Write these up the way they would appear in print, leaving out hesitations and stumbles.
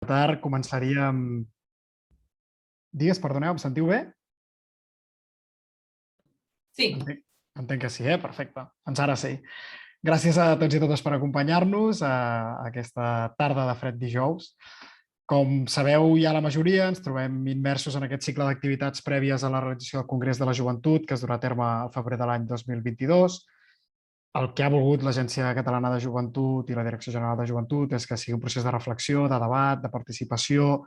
Tard començaríem... Digues, perdoneu, em sentiu bé? Sí. Entenc que sí, perfecte. Doncs ara sí. Gràcies a tots i totes per acompanyar-nos a aquesta tarda de fred dijous. Com sabeu ja la majoria, ens trobem immersos en aquest cicle d'activitats prèvies a la realització del Congrés de la Joventut, que es durà a terme al febrer de l'any 2022. El que ha volgut l'Agència Catalana de Joventut i la Direcció General de Joventut és que sigui un procés de reflexió, de debat, de participació,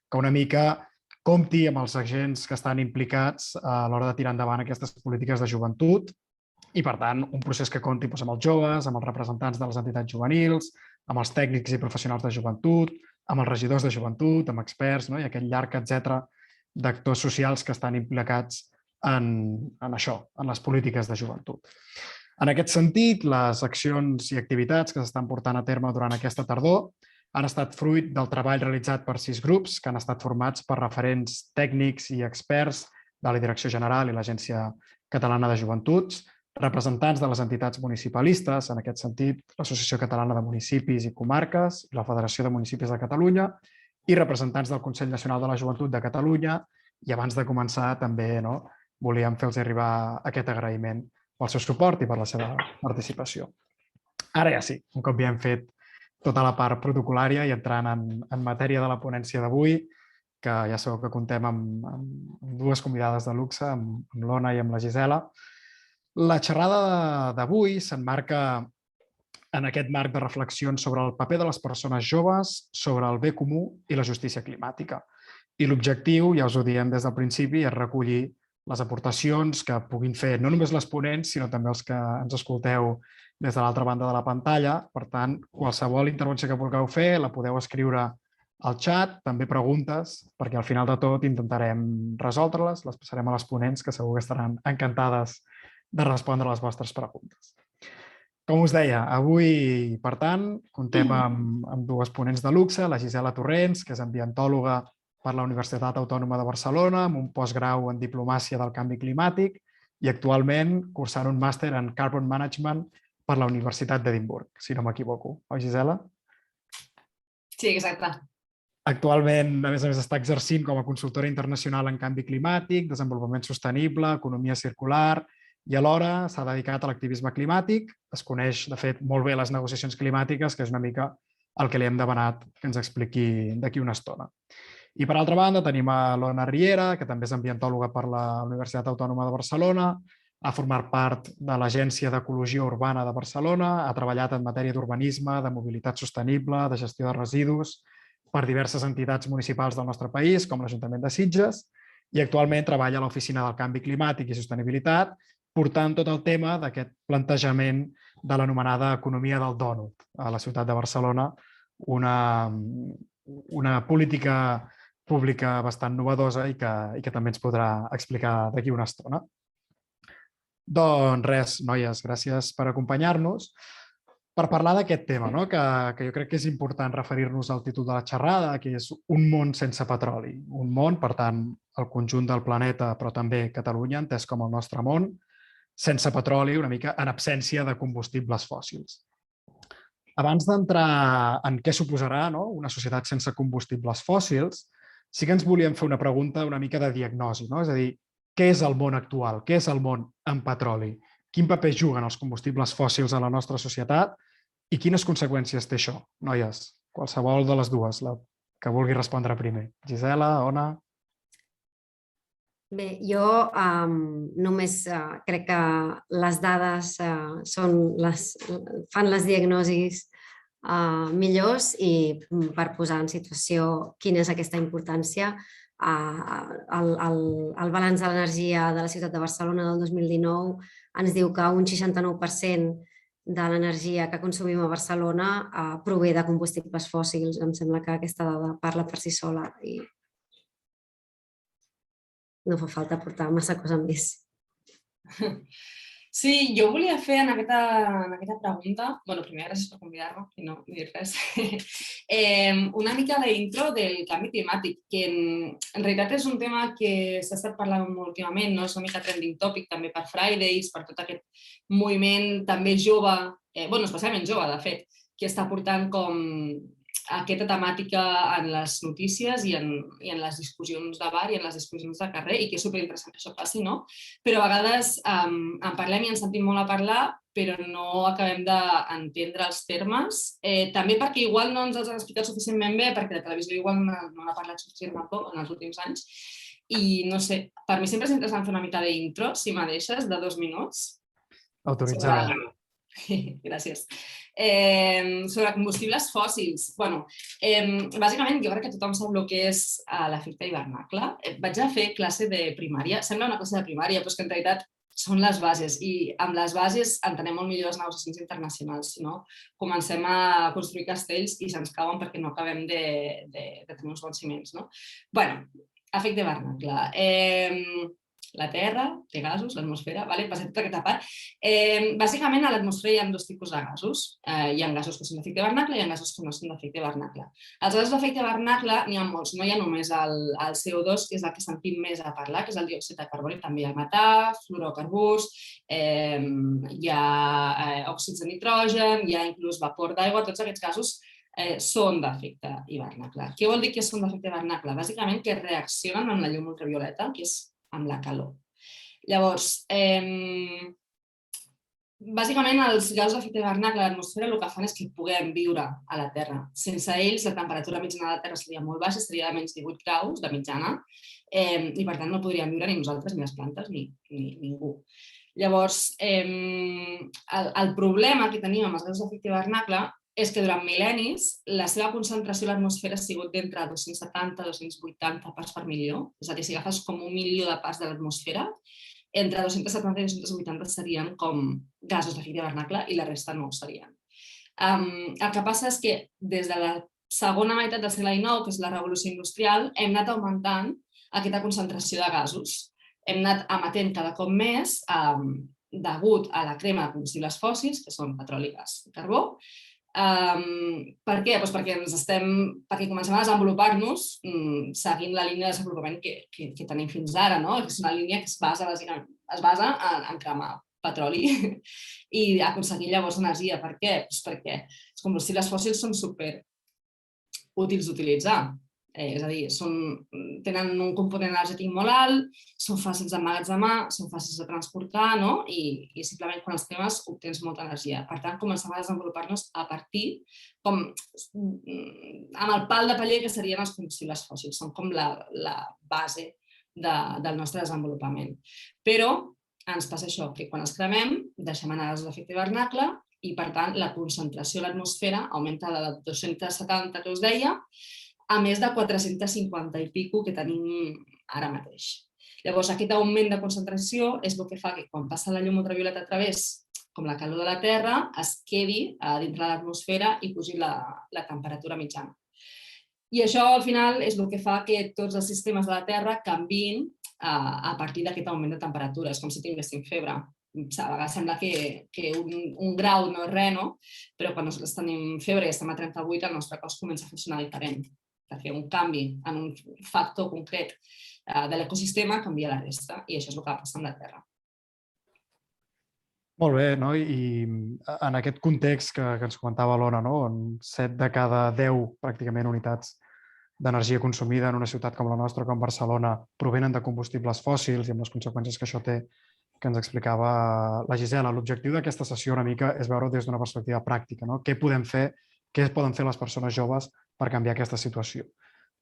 que una mica compti amb els agents que estan implicats a l'hora de tirar endavant aquestes polítiques de joventut i, per tant, un procés que compti amb els joves, amb els representants de les entitats juvenils, amb els tècnics i professionals de joventut, amb els regidors de joventut, amb experts, i aquest llarg, etc., d'actors socials que estan implicats en això, en les polítiques de joventut. En aquest sentit, les accions i activitats que s'estan portant a terme durant aquesta tardor han estat fruit del treball realitzat per 6 grups que han estat formats per referents tècnics i experts de la Direcció General i l'Agència Catalana de Joventuts, representants de les entitats municipalistes, en aquest sentit, l'Associació Catalana de Municipis i Comarques i la Federació de Municipis de Catalunya, i representants del Consell Nacional de la Joventut de Catalunya. I abans de començar, també volíem fer-los arribar aquest agraïment pel seu suport i per la seva participació. Ara ja sí, un cop ja hem fet tota la part protocolària i entrant en matèria de la ponència d'avui, que ja sabeu que contem amb dues convidades de luxe, amb l'Ona i amb la Gisela. La xerrada d'avui s'emmarca en aquest marc de reflexions sobre el paper de les persones joves, sobre el bé comú i la justícia climàtica. I l'objectiu, ja us ho diem des del principi, és recollir les aportacions que puguin fer no només les ponents, sinó també els que ens escolteu des de l'altra banda de la pantalla. Per tant, qualsevol intervenció que vulgueu fer la podeu escriure al xat, també preguntes, perquè al final de tot intentarem resoldre-les, les passarem a les ponents, que segur que estaran encantades de respondre a les vostres preguntes. Com us deia, avui, per tant, contem amb dues ponents de luxe, la Gisela Torrents, que és ambientòloga per la Universitat Autònoma de Barcelona, amb un postgrau en diplomàcia del canvi climàtic i actualment cursant un màster en Carbon Management per la Universitat d'Edimburg, si no m'equivoco. Oi, Gisela? Sí, exacte. Actualment, a més, està exercint com a consultora internacional en canvi climàtic, desenvolupament sostenible, economia circular, i alhora s'ha dedicat a l'activisme climàtic. Es coneix, de fet, molt bé les negociacions climàtiques, que és una mica el que li hem demanat que ens expliqui d'aquí una estona. I per altra banda tenim a l'Ona Riera, que també és ambientòloga per la Universitat Autònoma de Barcelona, ha format part de l'Agència d'Ecologia Urbana de Barcelona, ha treballat en matèria d'urbanisme, de mobilitat sostenible, de gestió de residus per diverses entitats municipals del nostre país, com l'Ajuntament de Sitges, i actualment treballa a l'Oficina del Canvi Climàtic i Sostenibilitat, portant tot el tema d'aquest plantejament de l'anomenada economia del dònut a la ciutat de Barcelona, una política pública bastant novedosa i que també ens podrà explicar d'aquí una estona. Doncs res, noies, gràcies per acompanyar-nos. Per parlar d'aquest tema, que jo crec que és important referir-nos al títol de la xerrada, que és un món sense petroli. Un món, per tant, el conjunt del planeta, però també Catalunya, entès com el nostre món, sense petroli, una mica en absència de combustibles fòssils. Abans d'entrar en què suposarà una societat sense combustibles fòssils, sí que ens volíem fer una pregunta una mica de diagnosi, és a dir, què és el món actual? Què és el món amb petroli? Quin paper juguen els combustibles fòssils a la nostra societat i quines conseqüències té això? Noies, qualsevol de les dues, la que vulgui respondre primer. Gisela, Ona... Bé, jo només crec que les dades fan les diagnosis millors i per posar en situació quina és aquesta importància. El balanç de l'energia de la ciutat de Barcelona del 2019 ens diu que un 69% de l'energia que consumim a Barcelona prové de combustibles fòssils. Em sembla que aquesta dada parla per si sola i no fa falta portar massa cosa més. Sí, jo volia fer en aquesta pregunta, primer gràcies per convidar-me i no dir res, una mica d'intro del canvi climàtic, que en realitat és un tema que s'ha estat parlant molt últimament, és una mica trending topic també per Fridays, per tot aquest moviment també jove, especialment jove de fet, que està portant com aquesta temàtica en les notícies i en les discussions de bar i en les discussions de carrer, i que és superinteressant que això passi, no? Però a vegades en parlem i ens sentim molt a parlar, però no acabem d'entendre els termes, també perquè igual no ens els han explicat suficientment bé, perquè la televisió igual no n'ha parlat suficientment poc en els últims anys, i no sé, per mi sempre és interessant fer una mica d'intro, si me deixes, de 2 minuts. Autoritzada. Gràcies. Sobre combustibles fòssils. Bueno, bàsicament jo crec que tothom sap el que és l'efecte hivernacle. Vaig a fer classe de primària. Sembla una classe de primària, però és que en realitat són les bases i amb les bases entenem molt millor les negociacions internacionals. Si no, comencem a construir castells i se'ns cauen perquè no acabem de tenir uns bons ciments. Bé, efecte hivernacle. La Terra té gasos, l'atmosfera, passem tota aquesta part. Bàsicament, a l'atmosfera hi ha 2 tipus de gasos. Hi ha gasos que són d'efecte hivernacle i hi ha gasos que no són d'efecte hivernacle. Els gasos d'efecte hivernacle n'hi ha molts, no hi ha només el CO2, que és el que sentim més a parlar, que és el diòxid de carboni, també hi ha el metà, fluorocarburs, hi ha òxids de nitrogen, hi ha inclús vapor d'aigua, tots aquests gasos són d'efecte hivernacle. Què vol dir que són d'efecte hivernacle? Bàsicament que reaccionen amb la llum ultravioleta, que és amb la calor. Llavors, bàsicament els gasos d'efecte hivernacle a l'atmosfera el que fan és que puguem viure a la Terra. Sense ells, la temperatura mitjana de la Terra seria molt baixa, seria de menys 18 graus de mitjana, i per tant no podríem viure ni nosaltres, ni les plantes, ni ningú. Llavors, el problema que tenim amb els gasos d'efecte hivernacle és que durant mil·lennis la seva concentració a l'atmosfera ha sigut d'entre 270 i 280 parts per milió. És a dir, si agafes com 1 milió de parts de l'atmosfera, entre 270 i 280 serien com gasos d'efecte hivernacle i la resta no ho serien. El que passa és que des de la segona meitat del segle XIX, que és la revolució industrial, hem anat augmentant aquesta concentració de gasos. Hem anat emetent cada cop més degut a la crema de combustibles fòssils, que són petroli, gas i carbó. Per què? Perquè comencem a desenvolupar-nos seguint la línia de desenvolupament que tenim fins ara, que és una línia que es basa en cremar petroli i aconseguir llavors energia. Per què? Perquè els combustibles fòssils són super útils d'utilitzar. És a dir, tenen un component energètic molt alt, són fàcils d'emmagatzemar, són fàcils de transportar, i simplement quan els cremes obtens molta energia. Per tant, comencem a desenvolupar-nos a partir, amb el pal de paller que serien els combustibles fòssils. Són com la base del nostre desenvolupament. Però ens passa això, que quan els cremem deixem anar gasos d'efecte hivernacle i, per tant, la concentració a l'atmosfera augmenta de 270 que us deia a més de 450 i pico que tenim ara mateix. Llavors, aquest augment de concentració és el que fa que quan passa la llum ultravioleta a través, com la calor de la Terra, es quedi dintre de l'atmosfera i pugi la temperatura mitjana. I això, al final, és el que fa que tots els sistemes de la Terra canviïn a partir d'aquest augment de temperatura. És com si tinguéssim febre. A vegades sembla que un grau no és res, però quan nosaltres tenim febre i estem a 38, el nostre cos comença a funcionar diferent, perquè un canvi en un factor concret de l'ecosistema canvia la resta, i això és el que va passar amb la Terra. Molt bé, i en aquest context que ens comentava l'Ona, on 7 de cada 10 pràcticament unitats d'energia consumida en una ciutat com la nostra, com Barcelona, provenen de combustibles fòssils i amb les conseqüències que això té, que ens explicava la Gisela. L'objectiu d'aquesta sessió una mica és veure des d'una perspectiva pràctica, què podem fer, què poden fer les persones joves per canviar aquesta situació.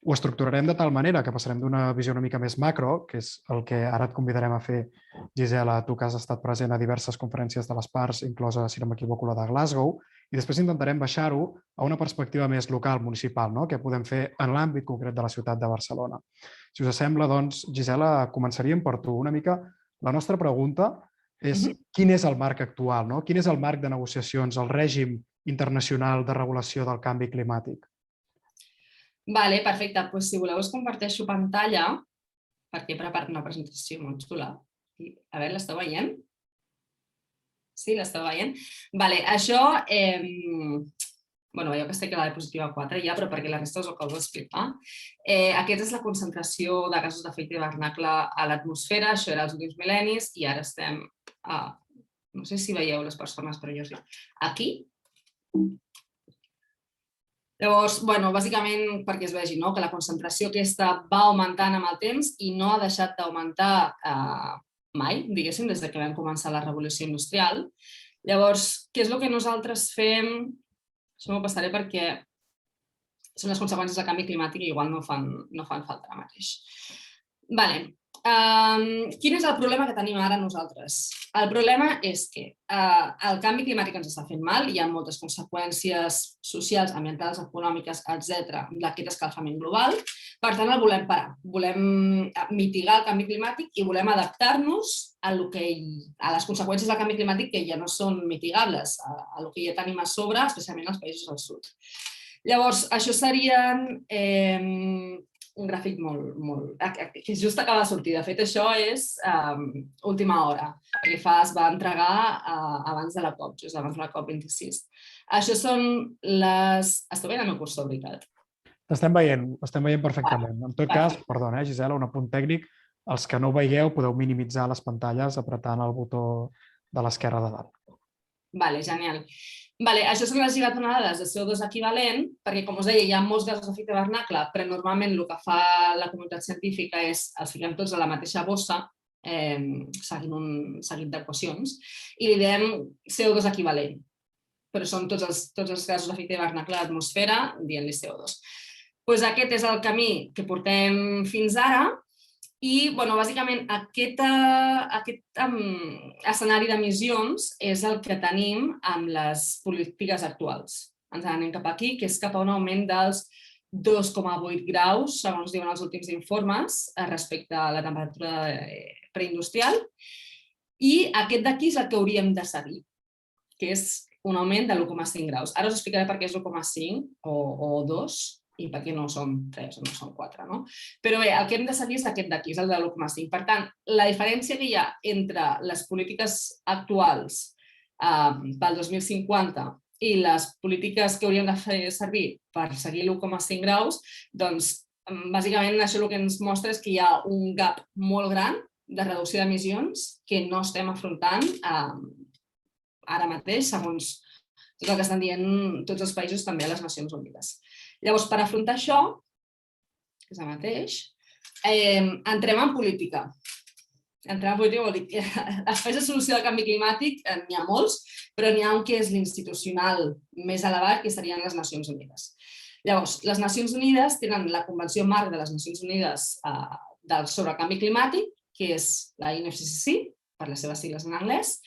Ho estructurarem de tal manera que passarem d'una visió una mica més macro, que és el que ara et convidarem a fer, Gisela, tu que has estat present a diverses conferències de les parts, inclosa, si no m'equivoco, la de Glasgow, i després intentarem baixar-ho a una perspectiva més local, municipal, què podem fer en l'àmbit concret de la ciutat de Barcelona. Si us sembla, doncs, Gisela, començaríem per tu. Una mica, la nostra pregunta és quin és el marc actual, quin és el marc de negociacions, el règim internacional de regulació del canvi climàtic? Vale, perfecte. Doncs si voleu us comparteixo pantalla perquè he preparat una presentació molt xula. A veure, l'esteu veient? Sí, l'esteu veient? Vale, això, veieu que estic a la diapositiva 4 ja, però perquè la resta us ho acabo d'explicar. Aquesta és la concentració de gasos d'efecte hivernacle a l'atmosfera, això era als últims mil·lennis, i ara estem a... No sé si veieu les persones, però jo sí. Aquí. Llavors, bàsicament perquè es vegi que la concentració aquesta va augmentant amb el temps i no ha deixat d'augmentar mai, diguéssim, des que vam començar la revolució industrial. Llavors, què és el que nosaltres fem? Això m'ho passaré perquè són les conseqüències del canvi climàtic i igual no fan falta ara mateix. Quin és el problema que tenim ara nosaltres? El problema és que el canvi climàtic ens està fent mal, hi ha moltes conseqüències socials, ambientals, econòmiques, etc. d'aquest escalfament global. Per tant, el volem parar. Volem mitigar el canvi climàtic i volem adaptar-nos a les conseqüències del canvi climàtic que ja no són mitigables, a el que ja tenim a sobre, especialment als països del sud. Llavors, això serien un gràfic que just acaba de sortir. De fet, això és última hora. El que es va entregar abans de la COP, just abans de la COP26. Això són les... Esteu veient el meu cursor, veritat? L'estem veient perfectament. En tot cas, perdona, Gisela, un apunt tècnic. Els que no ho veieu podeu minimitzar les pantalles apretant el botó de l'esquerra de dalt. Vale, genial. Això són les gigatonelades de CO2 equivalent, perquè, com us deia, hi ha molts gasos d'efecte hivernacle, però normalment el que fa la comunitat científica és els fiquem tots a la mateixa bossa, seguint un seguit d'equacions, i li diem CO2 equivalent. Però són tots els gasos d'efecte hivernacle a l'atmosfera dient-li CO2. Aquest és el camí que portem fins ara. I, bàsicament, aquest escenari d'emissions és el que tenim amb les polítiques actuals. Ens anem cap aquí, que és cap a un augment dels 2,8 graus, segons diuen els últims informes, respecte a la temperatura preindustrial. I aquest d'aquí és el que hauríem de seguir, que és un augment de l'1,5 graus. Ara us explicaré per què és 1,5 o 2, i per què no són 3 o no són 4. Però bé, el que hem de seguir és aquest d'aquí, és el de l'1,5. Per tant, la diferència que hi ha entre les polítiques actuals pel 2050 i les polítiques que hauríem de fer servir per seguir l'1,5 graus, doncs, bàsicament, això el que ens mostra és que hi ha un gap molt gran de reducció d'emissions que no estem afrontant ara mateix, segons tot el que estan dient tots els països, també a les Nacions Unides. Llavors, per afrontar això, que és el mateix, entrem en política. Entrem en política vol dir que espais de solució del canvi climàtic n'hi ha molts, però n'hi ha un que és l'institucional més elevat, que serien les Nacions Unides. Llavors, les Nacions Unides tenen la Convenció Marc de les Nacions Unides sobre el canvi climàtic, que és la UNFCCC, per les seves sigles en anglès,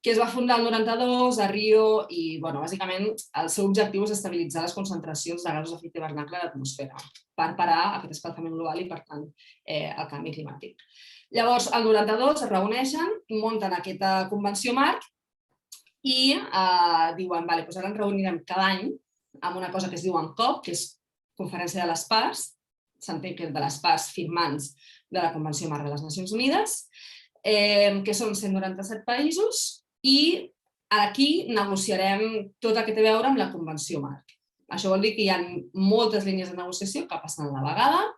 que es va fundar el 92 a Rio i, bàsicament, el seu objectiu és estabilitzar les concentracions de gasos d'efecte hivernacle a l'atmosfera per parar aquest escalfament global i, per tant, el canvi climàtic. Llavors, el 92 es reuneixen, munten aquesta convenció marc i diuen, ara ens reunirem cada any amb una cosa que es diu COP, que és Conferència de les Parts, s'entén que de les parts firmants de la Convenció Marc de les Nacions Unides, que són 197 països, i aquí negociarem tot el que té a veure amb la Convenció Marc. Això vol dir que hi ha moltes línies de negociació que passen a la vegada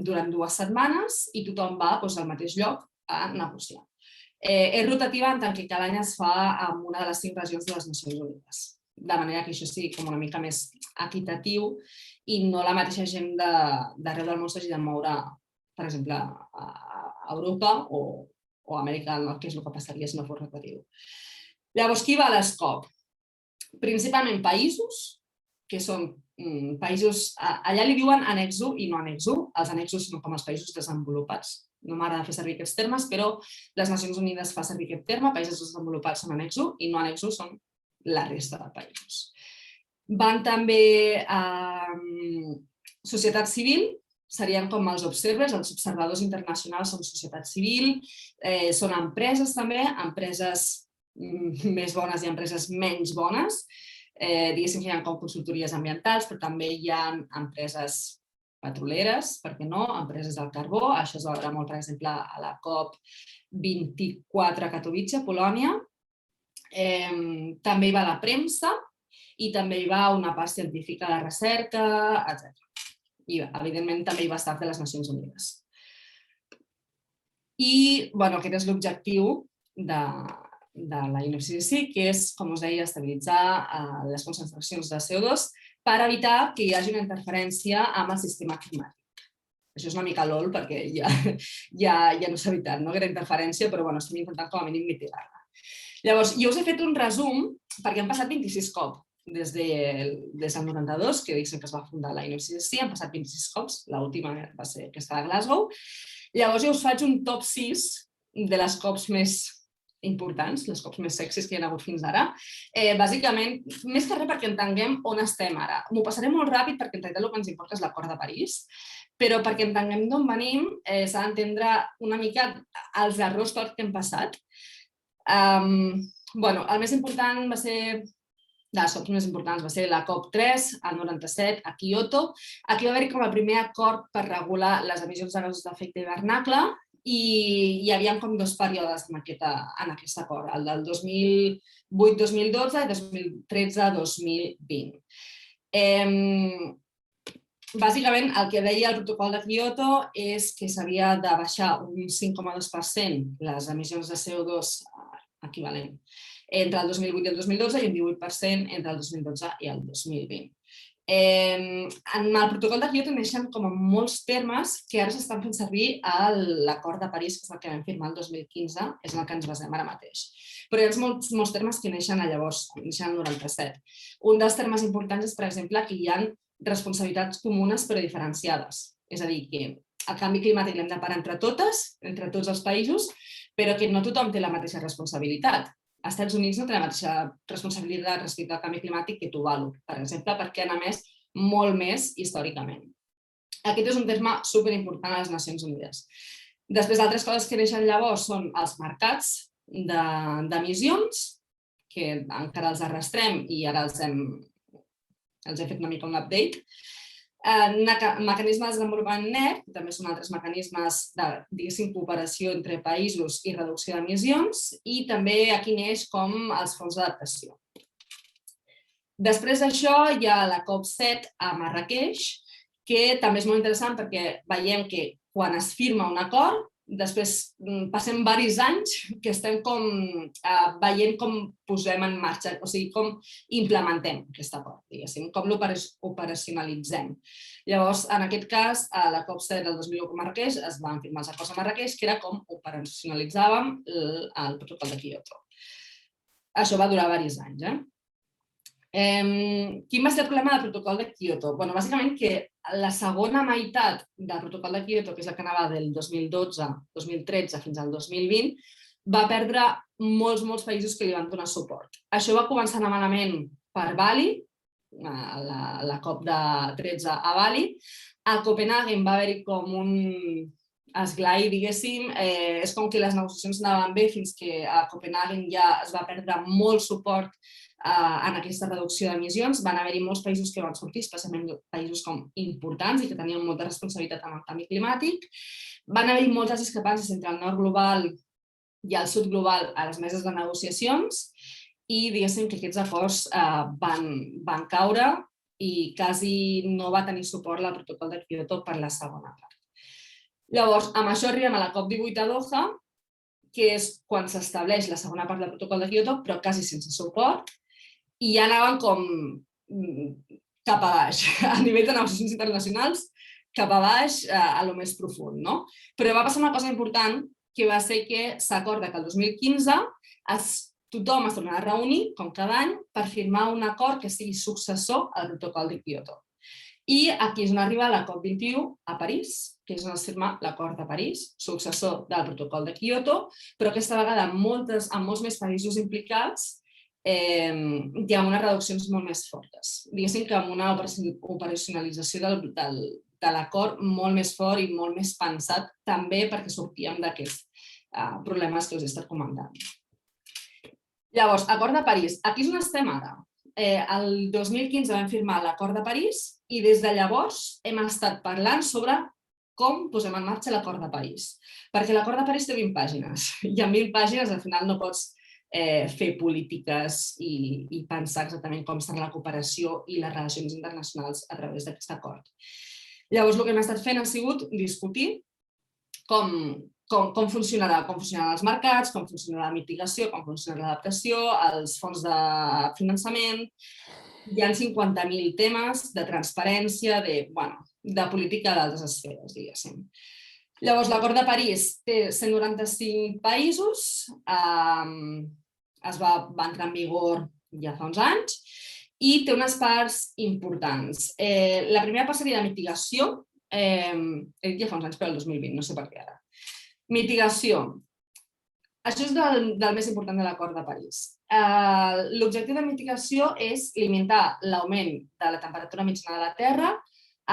durant 2 setmanes i tothom va al mateix lloc a negociar. És rotativa en tant que cada any es fa en una de les 5 regions de les Nacions Unides, de manera que això sigui com una mica més equitatiu i no la mateixa gent d'arreu del món s'hagi de moure, per exemple, a Europa o a Amèrica del Nord, que és el que passaria si no fos rotatiu. Llavors, qui va a les COP? Principalment països, que són països... Allà li diuen annex 1 i no annex 1. Els annexos són com els països desenvolupats. No m'agrada fer servir aquests termes, però les Nacions Unides fa servir aquest terme. Països desenvolupats són annex 1 i no annex 1 són la resta de països. Van també a societat civil, serien com els observadors internacionals són societat civil, són empreses també, empreses més bones i empreses menys bones. Diguéssim que hi ha com consultories ambientals, però també hi ha empreses petroleres, per què no, empreses del carbó. Això es va veure molt, per exemple, a la COP24 a Katowice, Polònia. També hi va la premsa i també hi va una part científica de recerca, etc. I, evidentment, també hi va estar de les Nacions Unides. I, aquest és l'objectiu de la UNFCCC, que és, com us deia, estabilitzar les concentracions de CO2 per evitar que hi hagi una interferència amb el sistema climàtic. Això és una mica LOL perquè ja no s'ha evitat aquesta interferència, però estem intentant com a mínim mitigar-la. Llavors, jo us he fet un resum perquè han passat 26 cops des del 92, que diguéssim que es va fundar la INFCCC, han passat 26 cops, l'última va ser aquesta de Glasgow. Llavors jo us faig un top 6 de les cops més importants, les cops més sexis que hi ha hagut fins ara. Bàsicament, més que res perquè entenguem on estem ara. M'ho passaré molt ràpid perquè en realitat el que ens importa és l'Acord de París, però perquè entenguem d'on venim s'ha d'entendre una mica els errors que hem passat. El més important va ser, de les cops més importants va ser la COP3, el 97, a Kyoto. Aquí va haver-hi com el primer acord per regular les emissions de gasos d'efecte hivernacle i hi havia com 2 períodes en aquest acord, el del 2008-2012 i 2013-2020. Bàsicament, el que deia el protocol de Kyoto és que s'havia de baixar un 5,2% les emissions de CO2 equivalent entre el 2008 i el 2012 i un 18% entre el 2012 i el 2020. En el protocol de Kyoto neixen com molts termes que ara s'estan fent servir a l'Acord de París, que és el que vam firmar el 2015, és en el que ens basem ara mateix. Però hi ha molts termes que neixen llavors, neixen el 97. Un dels termes importants és, per exemple, que hi ha responsabilitats comunes però diferenciades. És a dir, que el canvi climàtic l'hem de parar entre totes, entre tots els països, però que no tothom té la mateixa responsabilitat. Els Estats Units no té la mateixa responsabilitat respecte al canvi climàtic que Tuvalu, per exemple, perquè han emès molt més històricament. Aquest és un terme superimportant a les Nacions Unides. Després, altres coses que neixen llavors són els mercats d'emissions, que encara els arrastrem i ara els hem fet una mica un update. Mecanismes de desenvolupament net, que també són altres mecanismes de, diguéssim, cooperació entre països i reducció d'emissions, i també aquí neix com els fons d'adaptació. Després d'això hi ha la COP7 a Marràqueix, que també és molt interessant perquè veiem que quan es firma un acord, després passem diversos anys que estem veient com posem en marxa, o sigui, com implementem aquest acord, diguéssim, com l'operacionalitzem. Llavors, en aquest cas, a la COP7 del 2001 a Marràqueix es van firmar els acords a Marràqueix, que era com operacionalitzàvem el protocol de Kyoto. Això va durar diversos anys. Quin va ser el problema del protocol de Kyoto? Bàsicament que la segona meitat del protocol de Kyoto, que és la que anava del 2012-2013 fins al 2020, va perdre molts països que li van donar suport. Això va començar a anar malament per Bali, la COP de 13 a Bali. A Copenhagen va haver-hi com un esglai, diguéssim. És com que les negociacions anaven bé fins que a Copenhagen ja es va perdre molt suport en aquesta reducció d'emissions. Van haver-hi molts països que van sortir, especialment països com importants i que tenien molta responsabilitat en el canvi climàtic. Van haver-hi moltes discrepàncies entre el nord global i el sud global a les meses de negociacions i diguéssim que aquests acords van caure i quasi no va tenir suport al protocol de Kyoto per la segona part. Llavors, amb això arribem a la COP18 a Doha, que és quan s'estableix la segona part del protocol de Kyoto, però quasi sense suport, i ja anaven com cap a baix, a nivell de negociacions internacionals, cap a baix, a lo més profund. Però va passar una cosa important, que va ser que s'acorda que el 2015 tothom es tornarà a reunir, com cada any, per firmar un acord que sigui successor al protocol de Kyoto. I aquí és on arriba la COP21 a París, que és on es firma l'Acord de París, successor del protocol de Kyoto, però aquesta vegada amb molts més països implicats i amb unes reduccions molt més fortes. Diguéssim que amb una operacionalització de l'acord molt més fort i molt més pensat, també perquè sortíem d'aquests problemes que us he estat comentant. Llavors, Acord de París. Aquí és on estem ara. El 2015 vam firmar l'Acord de París i des de llavors hem estat parlant sobre com posem en marxa l'Acord de París. Perquè l'Acord de París té 20 pàgines i amb 20 pàgines al final no pots fer polítiques i pensar exactament com serà la cooperació i les relacions internacionals a través d'aquest acord. Llavors, el que hem estat fent ha sigut discutir com funcionaran els mercats, com funcionarà la mitigació, com funcionarà l'adaptació, els fons de finançament. hi ha 50.000 temes de transparència, de política d'altres esferes, diguéssim. Llavors, l'Acord de París té 195 països, va entrar en vigor ja fa uns anys, i té unes parts importants. La primera part seria de mitigació, he dit ja fa uns anys, però el 2020, no sé per què ara. Mitigació. Això és del més important de l'Acord de París. L'objectiu de mitigació és limitar l'augment de la temperatura mitjana de la Terra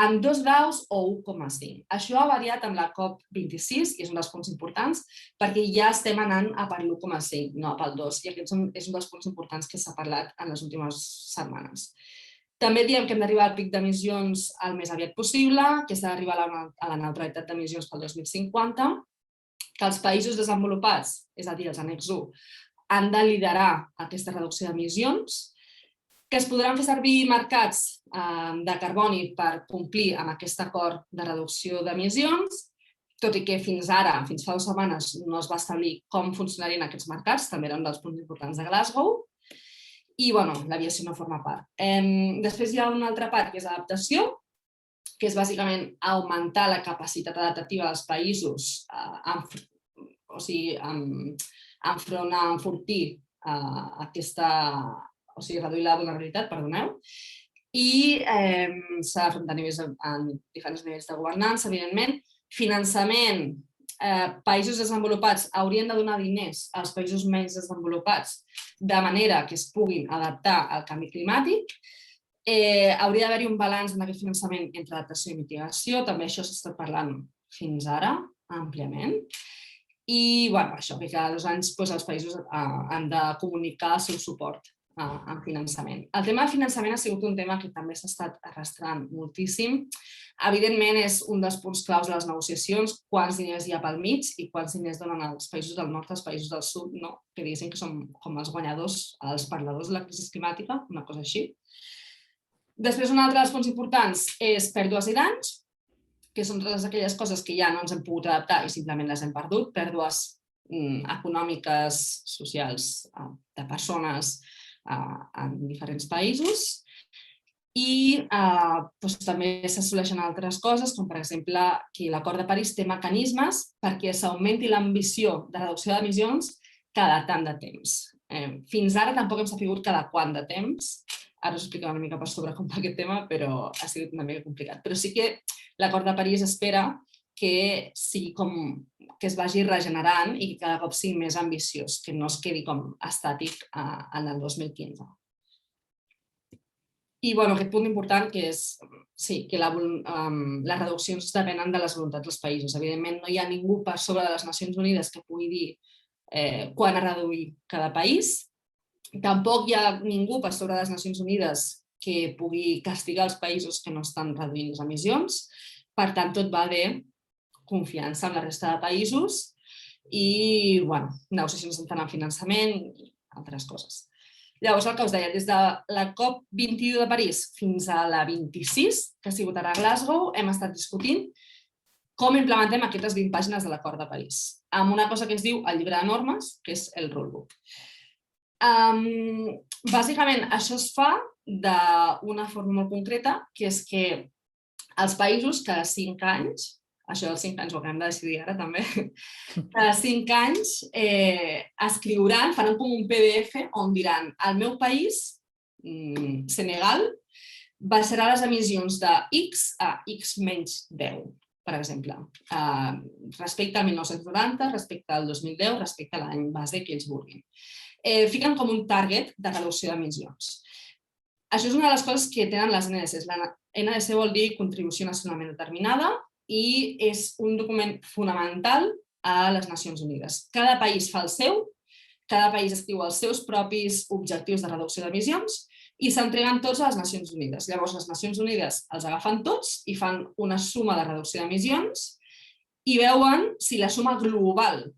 en 2 graus o 1,5. Això ha variat amb la COP26 i és un dels punts importants perquè ja estem anant a per l'1,5, no a pel 2. I aquest és un dels punts importants que s'ha parlat en les últimes setmanes. També diem que hem d'arribar al pic d'emissions el més aviat possible, que s'ha d'arribar a la neutralitat d'emissions pel 2050, que els països desenvolupats, és a dir, els annex 1, han de liderar aquesta reducció d'emissions, que es podran fer servir mercats de carboni per complir amb aquest acord de reducció d'emissions, tot i que fins ara, fins fa 2 setmanes, no es va establir com funcionarien aquests mercats, també era un dels punts importants de Glasgow, i l'aviació no forma part. Després hi ha una altra part, que és adaptació, que és bàsicament augmentar la capacitat adaptativa dels països, enfront a enfortir reduir la vulnerabilitat, perdoneu, i s'ha d'afrontar en diferents nivells de governança, evidentment. Finançament, països desenvolupats haurien de donar diners als països menys desenvolupats de manera que es puguin adaptar al canvi climàtic. Hauria d'haver-hi un balanç en aquest finançament entre adaptació i mitigació, també això s'ha estat parlant fins ara, àmpliament. I això, que cada 2 anys els països han de comunicar el seu suport en finançament. El tema de finançament ha sigut un tema que també s'ha estat arrastrant moltíssim. Evidentment, és un dels punts claus de les negociacions, quants diners hi ha pel mig i quants diners donen els països del nord als països del sud, que diguéssim que són com els guanyadors, els perdedors de la crisi climàtica, una cosa així. Després, un altre dels punts importants és pèrdues i danys, que són totes aquelles coses que ja no ens hem pogut adaptar i simplement les hem perdut, pèrdues econòmiques, socials, de persones en diferents països. I també s'assoleixen altres coses, com per exemple que l'Acord de París té mecanismes perquè s'augmenti l'ambició de reducció d'emissions cada tant de temps. Fins ara tampoc hem sabut cada quant de temps. Ara us explicaré una mica per sobre com va aquest tema, però ha sigut una mica complicat. Però sí que l'Acord de París espera que es vagi regenerant i que cada cop sigui més ambiciós, que no es quedi com estàtic en el 2015. I aquest punt important que és que les reduccions depenen de les voluntats dels països. Evidentment, no hi ha ningú per sobre de les Nacions Unides que pugui dir quan ha reduït cada país. Tampoc hi ha ningú per sobre de les Nacions Unides que pugui castigar els països que no estan reduint les emissions. Per tant, tot va de confiança en la resta de països i negociacions entrant en finançament i altres coses. Llavors, el que us deia, des de la COP21 de París fins a la 26, que ha sigut ara a Glasgow, hem estat discutint com implementem aquestes 20 pàgines de l'Acord de París, amb una cosa que es diu el llibre de normes, que és el rulebook. Bàsicament, això es fa d'una forma molt concreta, que és que els països cada 5 anys, això dels 5 anys ho acabem de decidir ara també, cada 5 anys escriuran, faran com un PDF on diran el meu país, Senegal, baixarà les emissions de X a X menys 10, per exemple, respecte al 1990, respecte al 2010, respecte a l'any base que ells vulguin. Fiquen com un target de reducció d'emissions. Això és una de les coses que tenen les NDCs. La NDC vol dir Contribució Nacionalment Determinada i és un document fonamental a les Nacions Unides. Cada país fa el seu, cada país escriu els seus propis objectius de reducció d'emissions i s'entreguen tots a les Nacions Unides. Llavors, les Nacions Unides els agafen tots i fan una suma de reducció d'emissions i veuen si la suma global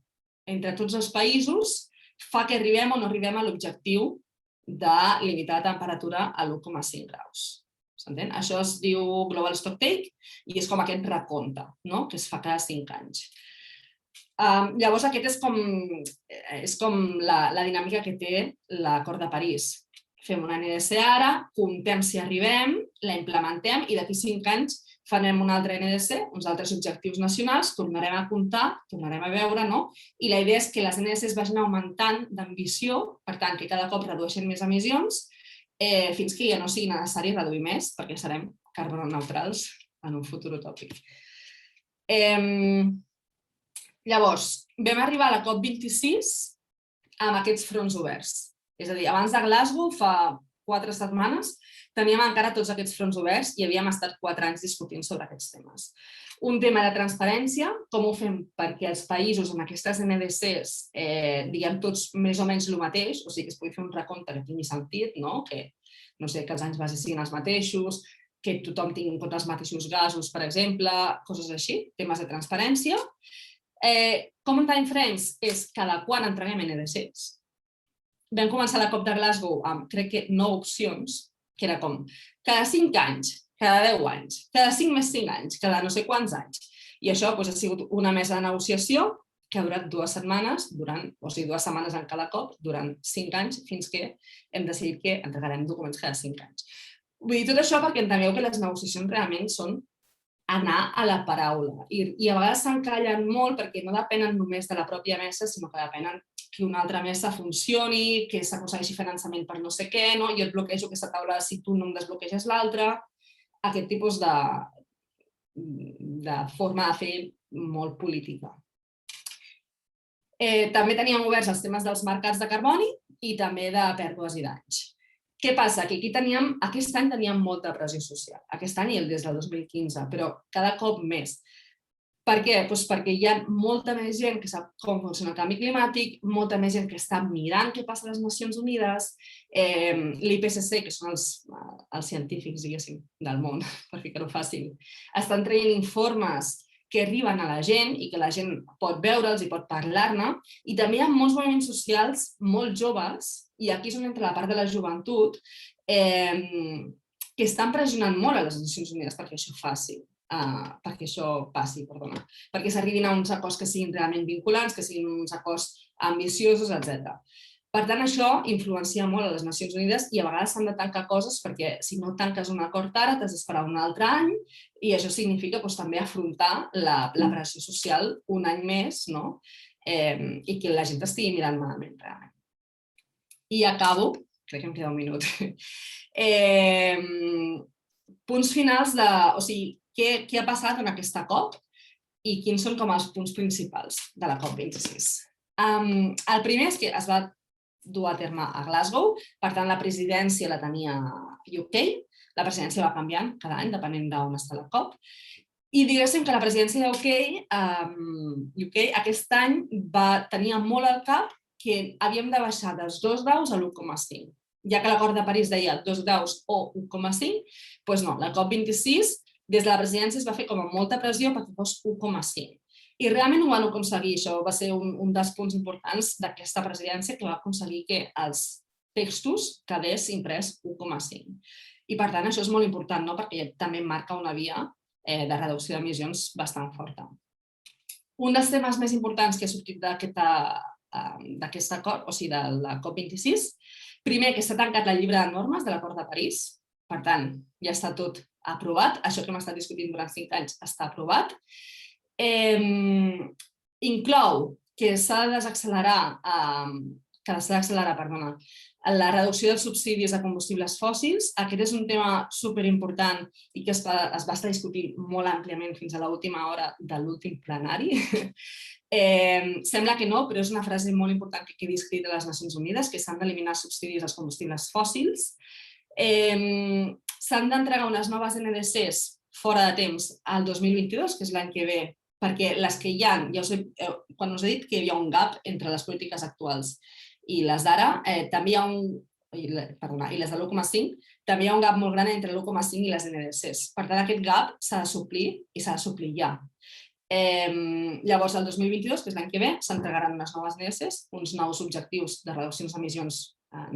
entre tots els països fa que arribem o no arribem a l'objectiu de limitar la temperatura a l'1,5 graus. S'entén? Això es diu Global Stocktake i és com aquest recompte, que es fa cada 5 anys. Llavors, aquest és com la dinàmica que té l'Acord de París. fem una NDC ara, comptem si arribem, la implementem i d'aquí 5 anys farem una altra NDC, uns altres objectius nacionals, tornarem a comptar, tornarem a veure, no? I la idea és que les NDCs vagin augmentant d'ambició, per tant, que cada cop redueixin més emissions, fins que ja no sigui necessari reduir més, perquè serem carbononeutrals en un futur utòpic. Llavors, vam arribar a la COP26 amb aquests fronts oberts. És a dir, abans de Glasgow, fa 4 setmanes, teníem encara tots aquests fronts oberts i havíem estat 4 anys discutint sobre aquests temes. Un tema de transparència, com ho fem perquè els països en aquestes NDCs diguem tots més o menys el mateix, o sigui que es pugui fer un recompte que tingui sentit, que els anys base siguin els mateixos, que tothom tingui en compte els mateixos gasos, per exemple, coses així, temes de transparència. Common Time Frames és cada quan entreguem NDCs. Vam començar la COP de Glasgow amb, crec que, 9 opcions, que era com cada 5 anys, cada 10 anys, cada 5 més 5 anys, cada no sé quants anys. I això ha sigut una mesa de negociació que ha durat 2 setmanes, 2 setmanes en cada COP, durant 5 anys, fins que hem decidit que entregarem documents cada 5 anys. Vull dir tot això perquè entengueu que les negociacions realment són anar a la paraula. I a vegades s'encallen molt perquè no depenen només de la pròpia mesa, sinó que depenen que una altra mesa funcioni, que s'aconsegueixi finançament per no sé què, jo et bloquejo aquesta taula si tu no em desbloqueges l'altra. Aquest tipus de forma de fer molt política. També teníem oberts els temes dels mercats de carboni i també de pèrdues i danys. Què passa? Que aquest any teníem molta pressió social. Aquest any i des del 2015, però cada cop més. Per què? Perquè hi ha molta més gent que sap com funciona el canvi climàtic, molta més gent que està mirant què passa a les Nacions Unides, l'IPCC, que són els científics, diguéssim, del món, per ficar-ho fàcil, estan traient informes que arriben a la gent i que la gent pot veure'ls i pot parlar-ne, i també hi ha molts moviments socials molt joves, i aquí és on entra la part de la joventut, que estan pressionant molt a les Nacions Unides perquè això passi, perquè s'arribin a uns acords que siguin realment vinculants, que siguin uns acords ambiciosos, etc. Per tant, això influencia molt a les Nacions Unides i a vegades s'han de tancar coses perquè si no tanques un acord ara t'has d'esperar un altre any i això significa també afrontar la pressió social un any més i que la gent estigui mirant malament realment. I acabo, crec que em queda un minut, punts finals o sigui, què ha passat en aquesta COP i quins són com els punts principals de la COP26. El primer és que es va dur a terme a Glasgow, per tant la presidència la tenia UK, la presidència va canviant cada any depenent d'on està la COP, i diguéssim que la presidència de UK aquest any tenia molt al cap que havíem de baixar dels 2 graus a l'1,5. Ja que l'acord de París deia 2 graus o 1,5, doncs no, la COP26 des de la presidència es va fer com amb molta pressió perquè fos 1,5. I realment ho van aconseguir, això va ser un dels punts importants d'aquesta presidència que va aconseguir que els textos quedés imprès 1,5. I per tant això és molt important perquè també marca una via de reducció d'emissions bastant forta. Un dels temes més importants que ha sortit d'aquest acord, o sigui de la COP26, primer que s'ha tancat el llibre de normes de l'acord de París, per tant ja està tot aprovat, això que hem estat discutint durant 5 anys està aprovat. Inclou que s'ha d'accelerar la reducció dels subsidis a combustibles fòssils. Aquest és un tema superimportant i que es va estar discutint molt àmpliament fins a l'última hora de l'últim plenari. Sembla que no, però és una frase molt important que quedi escrita a les Nacions Unides, que s'han d'eliminar subsidis als combustibles fòssils. S'han d'entregar unes noves NDCs fora de temps al 2022, que és l'any que ve, perquè les que hi ha, quan us he dit que hi havia un gap entre les polítiques actuals i les d'ara, també hi ha i les de l'1,5, també hi ha un gap molt gran entre l'1,5 i les NDCs. Per tant, aquest gap s'ha de suplir i s'ha de suplir ja. Llavors, el 2022, que és l'any que ve, s'entregaran unes noves NDCs, uns nous objectius de reduccions d'emissions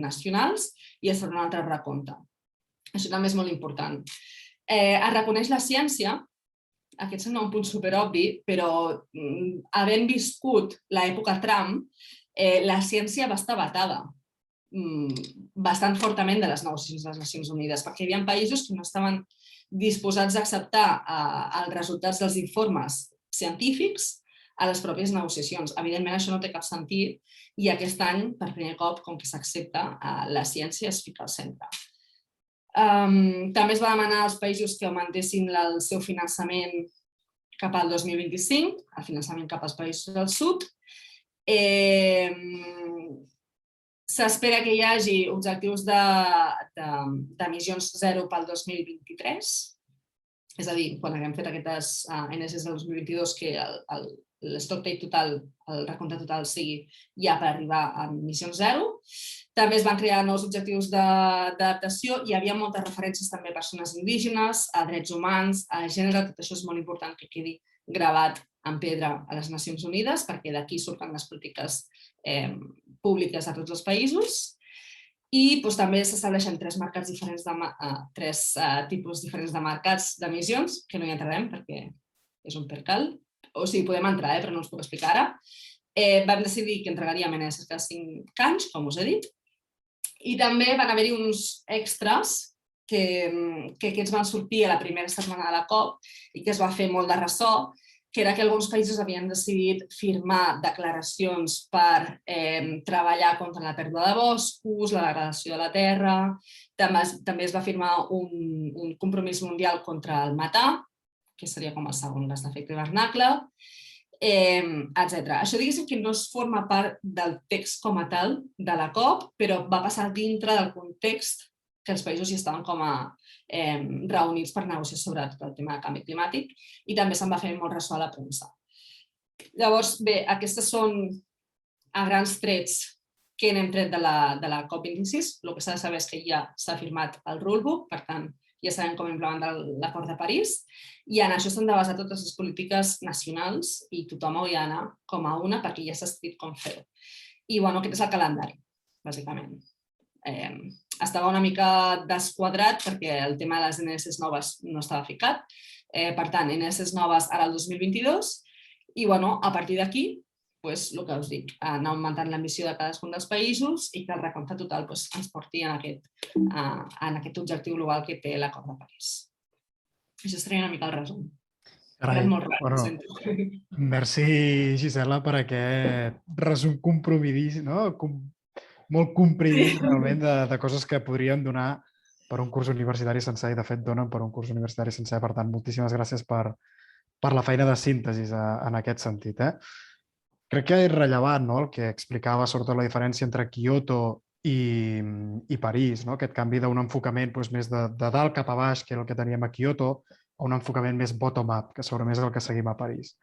nacionals i es farà un altre recompte. Això també és molt important. Es reconeix la ciència, aquest sembla un punt superobvi, però havent viscut l'època Trump, la ciència va estar vetada. bastant fortament de les negociacions de les Nacions Unides, perquè hi havia països que no estaven disposats a acceptar els resultats dels informes científics a les pròpies negociacions. Evidentment, això no té cap sentit i aquest any, per primer cop, com que s'accepta, la ciència es fica al centre. També es va demanar als països que augmentessin el seu finançament cap al 2025, el finançament cap als països del sud. S'espera que hi hagi objectius d'emissions zero pel 2023, és a dir, quan haguem fet aquestes NSs del 2022, que l'estock take total, el recompte total sigui ja per arribar a emissions zero. També es van crear nous objectius d'adaptació, hi havia moltes referències també a persones indígenes, a drets humans, a gènere, tot això és molt important que quedi gravat en pedra a les Nacions Unides, perquè d'aquí surten les polítiques públiques a tots els països. I també s'estableixen tres tipus diferents de mercats d'emissions, que no hi entrarem perquè és un percal. O sigui, podem entrar, però no us puc explicar ara. Vam decidir que entregaríem NS cada 5 anys, com us he dit. I també van haver-hi uns extras que aquests van sortir a la primera setmana de la COP i que es va fer molt de ressò, que era que alguns països havien decidit firmar declaracions per treballar contra la pèrdua de boscos, la degradació de la terra. També es va firmar un compromís mundial contra el metà, que seria com el segon gas d'efecte hivernacle, etc. Això diguéssim que no es forma part del text com a tal de la COP, però va passar dintre del context que els països hi estaven com a reunits per negociar sobre tot el tema de canvi climàtic i també se'n va fer molt ressò a la premsa. Llavors, bé, aquestes són a grans trets que n'hem tret de la COP26. El que s'ha de saber és que ja s'ha firmat el rulebook, per tant, ja sabem com implementar l'acord de París i en això s'han de basar totes les polítiques nacionals i tothom hauria d'anar com a una perquè ja s'ha escrit com fer-ho. I aquest és el calendari, bàsicament. Estava una mica desquadrat perquè el tema de les NS noves no estava ficat. Per tant, NS noves ara el 2022 i a partir d'aquí, el que us dic, anar augmentant l'ambició de cadascun dels països i que el recompte total ens porti en aquest objectiu global que té l'acord de París. Això seria una mica el resum. Merci, Gisela, per aquest resum compromidís, molt comprimit realment de coses que podríem donar per un curs universitari sencer i de fet donen per un curs universitari sencer. Per tant, moltíssimes gràcies per la feina de síntesi en aquest sentit. Crec que és rellevant el que explicava, sobretot la diferència entre Kyoto i París, aquest canvi d'un enfocament més de dalt cap a baix, que era el que teníem a Kyoto, a un enfocament més bottom-up, que segurament és el que seguim a París.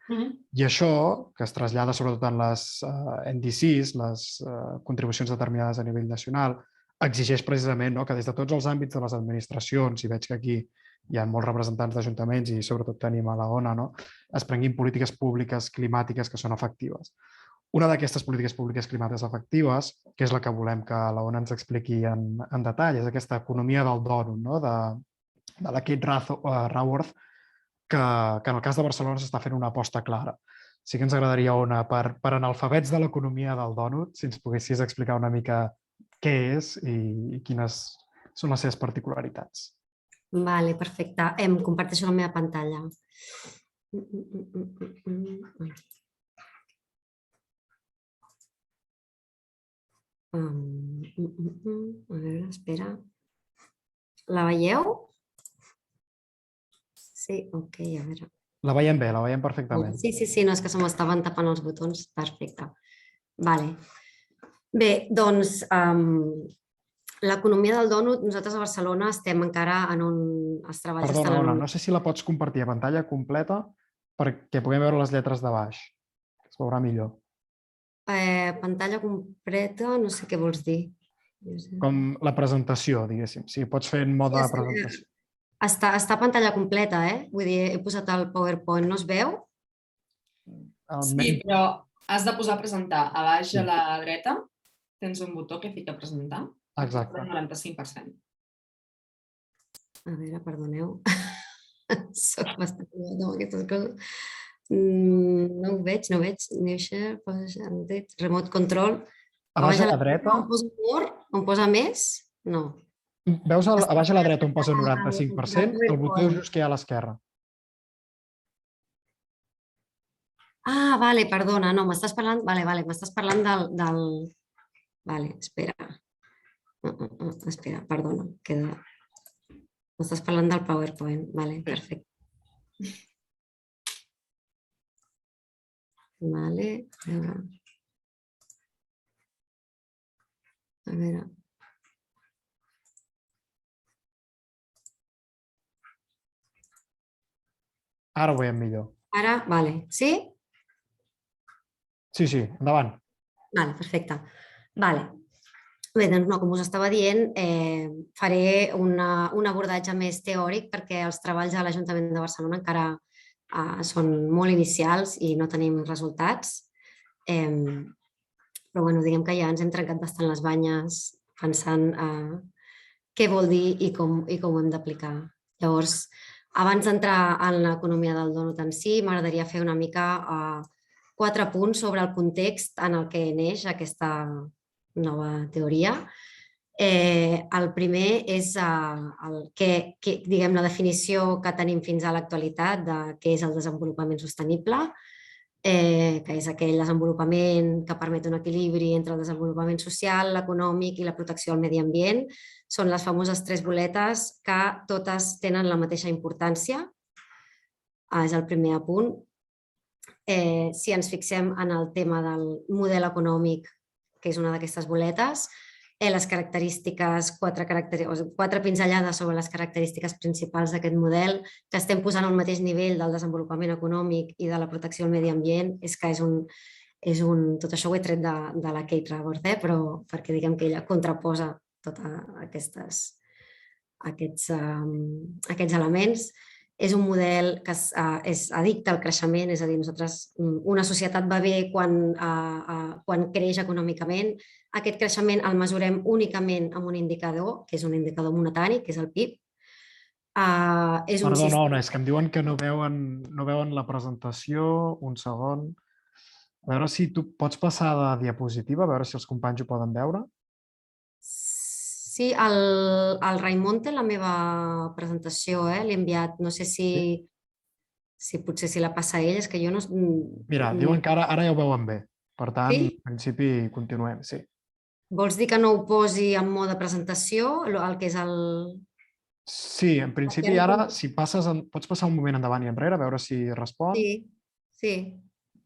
I això, que es trasllada sobretot en les NDCs, les contribucions determinades a nivell nacional, exigeix precisament que des de tots els àmbits de les administracions, i veig que aquí hi ha molts representants d'ajuntaments i sobretot tenim a la ONA, es prenguin polítiques públiques climàtiques que són efectives. Una d'aquestes polítiques públiques climàtiques efectives, que és la que volem que la ONA ens expliqui en detall, és aquesta economia del dònut, de la Kate Raworth, que en el cas de Barcelona s'està fent una aposta clara. Sí que ens agradaria, Ona, per analfabets de l'economia del dònut, si ens poguessis explicar una mica què és i quines són les seves particularitats. Vale, perfecte. Comparteixo la meva pantalla. A veure, espera. La veieu? Sí, ok, a veure. La veiem bé, la veiem perfectament. Sí, no, és que se m'estaven tapant els botons. Perfecte. Vale. Bé, doncs, l'economia del dònut, nosaltres a Barcelona estem encara en un... Perdona, Ona, no sé si la pots compartir a pantalla completa perquè puguem veure les lletres de baix. Es veurà millor. Pantalla completa, no sé què vols dir. Com la presentació, diguéssim. Si pots fer en mode de presentació. Està a pantalla completa, Vull dir, he posat el PowerPoint, no es veu? Sí, però has de posar presentar. A baix a la dreta tens un botó que fica presentar. Exacte. El 95%. A veure, perdoneu. Soc bastant amb aquestes coses. No ho veig. New share, remote control. A baix a la dreta? On posa més? No. Veus a baix a la dreta on posa 95%? El botó just que hi ha a l'esquerra. Ah, vale, perdona, no, m'estàs parlant... Vale, m'estàs parlant del... Vale, espera. Espera, perdona, queda... M'estàs parlant del PowerPoint, vale, perfecte. Vale, a veure... Ara ho veiem millor. Ara, vale, sí? Sí, endavant. Vale, perfecte. Vale. Bé, doncs no, com us estava dient, faré un abordatge més teòric perquè els treballs a l'Ajuntament de Barcelona encara són molt inicials i no tenim resultats. Però bueno, diguem que ja ens hem trencat bastant les banyes pensant què vol dir i com ho hem d'aplicar. Llavors, abans d'entrar en l'economia del dònut en si, m'agradaria fer una mica 4 punts sobre el context en el que neix aquesta nova teoria. El primer és la definició que tenim fins a l'actualitat de què és el desenvolupament sostenible, que és aquell desenvolupament que permet un equilibri entre el desenvolupament social, l'econòmic i la protecció al medi ambient. Són les famoses 3 boletes que totes tenen la mateixa importància. És el primer apunt. Si ens fixem en el tema del model econòmic, que és una d'aquestes boletes, les característiques, 4 pinzellades sobre les característiques principals d'aquest model, que estem posant al mateix nivell del desenvolupament econòmic i de la protecció al medi ambient, és que tot això ho he tret de la Kate Raworth, però perquè diguem que ella contraposa tots aquests elements. És un model que és addicte al creixement, és a dir, una societat va bé quan creix econòmicament. Aquest creixement el mesurem únicament amb un indicador, que és un indicador monetari, que és el PIB. Perdó, no, és que em diuen que no veuen la presentació. Un segon. A veure si tu pots passar de diapositiva, a veure si els companys ho poden veure. Sí, el Raimon té la meva presentació, l'he enviat, no sé si potser si la passa ell, és que jo no... Mira, diuen que ara ja ho veuen bé, per tant, en principi continuem, sí. Vols dir que no ho posi en mode presentació, el que és el... Sí, en principi ara, si passes, pots passar un moment endavant i enrere, a veure si respon. Sí.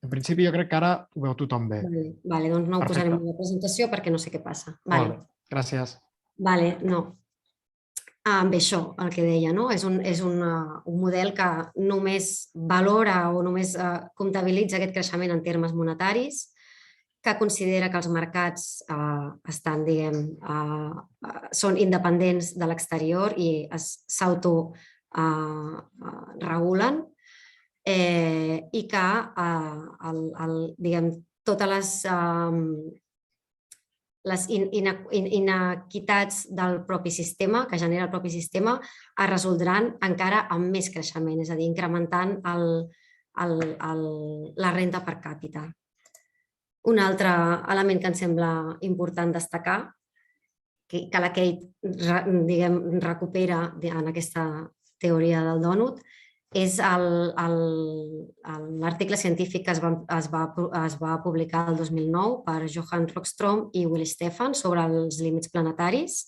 En principi jo crec que ara ho veu tothom bé. Vale, doncs no ho posaré en mode presentació perquè no sé què passa. Molt bé, gràcies. Vale, no. Bé, això, el que deia, no? És un model que només valora o només comptabilitza aquest creixement en termes monetaris, que considera que els mercats estan, són independents de l'exterior i s'autoregulen i que totes les inequitats del propi sistema, que genera el propi sistema, es resoldran encara amb més creixement, és a dir, incrementant la renda per càpita. Un altre element que em sembla important destacar, que la Kate recupera en aquesta teoria del dònut, és l'article científic que es va publicar el 2009 per Johan Rockström i Will Stephan sobre els límits planetaris.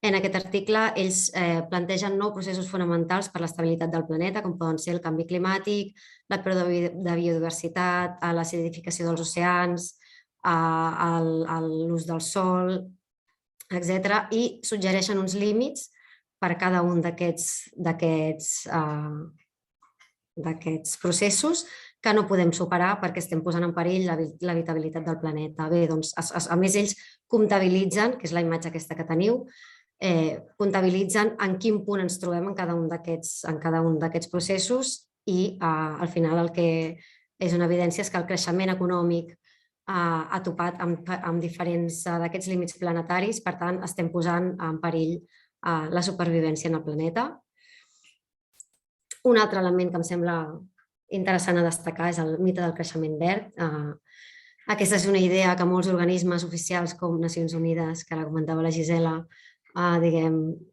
En aquest article ells plantegen 9 processos fonamentals per a l'estabilitat del planeta, com poden ser el canvi climàtic, la pèrdua de biodiversitat, l'acidificació dels oceans, l'ús del sòl, etc. I suggereixen uns límits per a cada un d'aquests processos que no podem superar perquè estem posant en perill l'habitabilitat del planeta. Bé, doncs, a més, ells comptabilitzen, que és la imatge aquesta que teniu, comptabilitzen en quin punt ens trobem en cada un d'aquests processos i al final el que és una evidència és que el creixement econòmic ha topat amb diferents d'aquests límits planetaris, per tant, estem posant en perill la supervivència en el planeta. Un altre element que em sembla interessant a destacar és el mite del creixement verd. Aquesta és una idea que molts organismes oficials com Nacions Unides, que la comentava la Gisela,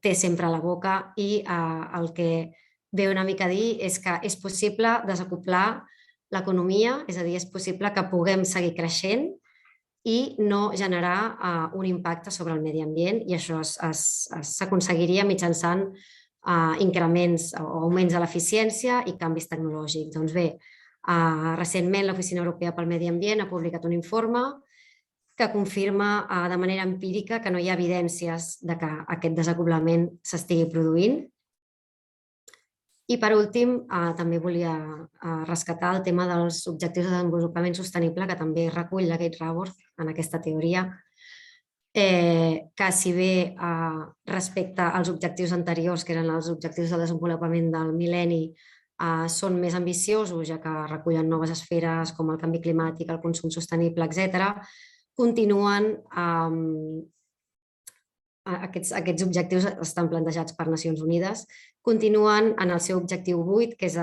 té sempre a la boca, i el que ve una mica a dir és que és possible desacoplar l'economia, és a dir, és possible que puguem seguir creixent i no generar un impacte sobre el medi ambient, i això s'aconseguiria mitjançant increments o augments de l'eficiència i canvis tecnològics. Doncs bé, recentment l'Oficina Europea pel Medi Ambient ha publicat un informe que confirma de manera empírica que no hi ha evidències de que aquest desacoblament s'estigui produint. I per últim, també volia rescatar el tema dels objectius de desenvolupament sostenible, que també recull la Kate Raworth en aquesta teoria, que si bé respecte als objectius anteriors, que eren els objectius de desenvolupament del mil·lenni, són més ambiciosos, ja que recullen noves esferes com el canvi climàtic, el consum sostenible, etc., continuen aquests objectius estan plantejats per Nacions Unides, continuen en el seu objectiu 8, que és